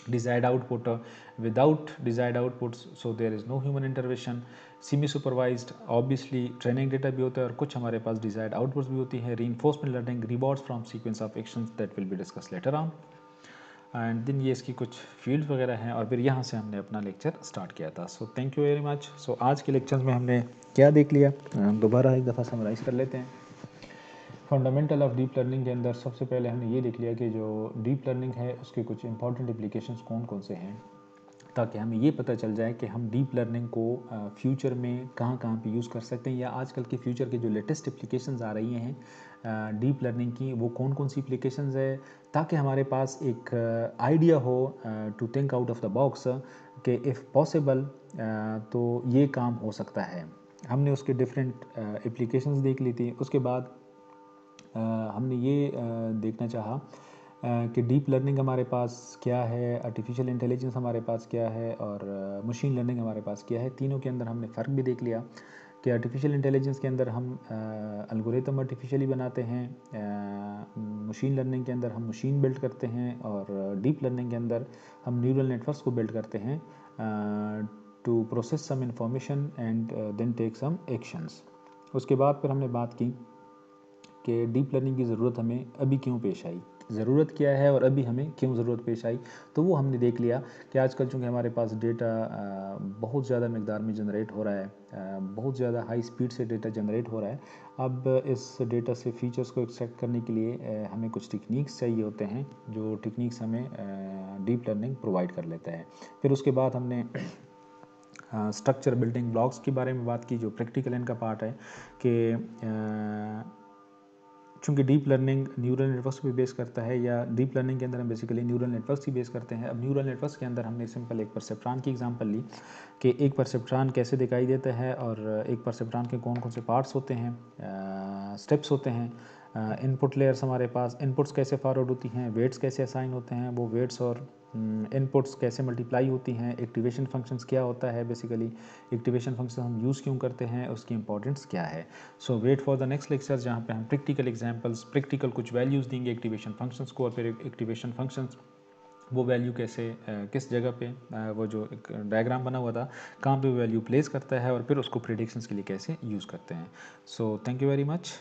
desired output, without desired outputs, so there is no human intervention। Semi supervised obviously training data भी होता है और कुछ हमारे पास डिजायर्ड आउटपुट्स भी होती है। Reinforcement learning rewards from sequence of actions that will be discuss later on. And then ये इसकी कुछ फील्ड वगैरह हैं, और फिर यहाँ से हमने अपना लेक्चर स्टार्ट किया था। So thank you very much. So आज के लेक्चर्स में हमने क्या देख लिया, हम दोबारा एक दफ़ा समराइज़ कर लेते हैं। फंडामेंटल ऑफ डीप लर्निंग के अंदर सबसे पहले हमने ये देख लिया कि जो डीप लर्निंग है उसके कुछ इंपॉर्टेंट एप्लीकेशंस कौन कौन से हैं, ताकि हमें ये पता चल जाए कि हम डीप लर्निंग को फ्यूचर में कहाँ कहाँ पे यूज़ कर सकते हैं, या आजकल के फ्यूचर के जो लेटेस्ट एप्लीकेशंस आ रही हैं डीप लर्निंग की, वो कौन कौन सी एप्लीकेशंस है, ताकि हमारे पास एक आइडिया हो to think out of the box कि इफ़ पॉसिबल तो ये काम हो सकता है। हमने उसके डिफरेंट एप्लीकेशंस देख ली थी। उसके बाद हमने ये देखना चाहा कि डीप लर्निंग हमारे पास क्या है, आर्टिफिशियल इंटेलिजेंस हमारे पास क्या है, और मशीन लर्निंग हमारे पास क्या है। तीनों के अंदर हमने फ़र्क भी देख लिया कि आर्टिफिशियल इंटेलिजेंस के अंदर हम एल्गोरिथम आर्टिफिशियली बनाते हैं, मशीन लर्निंग के अंदर हम मशीन बिल्ड करते हैं, और डीप लर्निंग के अंदर हम न्यूरल नेटवर्क्स को बिल्ड करते हैं to process some information and then take some actions. उसके बाद फिर हमने बात की कि डीप लर्निंग की ज़रूरत हमें अभी क्यों पेश आई, ज़रूरत क्या है और अभी हमें क्यों ज़रूरत पेश आई। तो वो हमने देख लिया कि आजकल चूँकि हमारे पास डेटा बहुत ज़्यादा मकदार में जनरेट हो रहा है, बहुत ज़्यादा हाई स्पीड से डेटा जनरेट हो रहा है। अब इस डेटा से फीचर्स को एक्सट्रैक्ट करने के लिए हमें कुछ टेक्निक्स चाहिए होते हैं, जो टेक्निक्स हमें डीप लर्निंग प्रोवाइड कर लेता है। फिर उसके बाद हमने स्ट्रक्चर बिल्डिंग ब्लॉक्स के बारे में बात की, जो प्रैक्टिकल इनका पार्ट है कि चूँकि डीप लर्निंग न्यूरल नेटवर्क्स पे बेस करता है, या डीप लर्निंग के अंदर हम बेसिकली न्यूरल नेटवर्क्स ही बेस करते हैं। अब न्यूरल नेटवर्क्स के अंदर हमने सिंपल एक परसेप्ट्रॉन की एग्जांपल ली कि एक परसेप्ट्रॉन कैसे दिखाई देता है, और एक परसेप्ट्रॉन के कौन कौन से पार्ट्स होते हैं, स्टेप्स होते हैं, इनपुट लेयर्स हमारे पास, इनपुट्स कैसे फॉरवर्ड होती हैं, वेट्स कैसे असाइन होते हैं, वो वेट्स और इनपुट्स कैसे मल्टीप्लाई होती हैं, एक्टिवेशन फंक्शंस क्या होता है, बेसिकली एक्टिवेशन फंक्शन हम यूज़ क्यों करते हैं, उसकी इंपॉर्टेंस क्या है। So wait for the next lecture, जहाँ पे हम प्रैक्टिकल एग्जांपल्स, प्रैक्टिकल कुछ वैल्यूज़ देंगे एक्टिवेशन फंक्शंस को, और फिर एक्टिवेशन फंक्शंस वो वैल्यू कैसे किस जगह पे वो जो एक डायग्राम बना हुआ था कहाँ पे वो वैल्यू प्लेस करता है, और फिर उसको प्रेडिक्शंस के लिए कैसे यूज़ करते हैं। सो थैंक यू वेरी मच।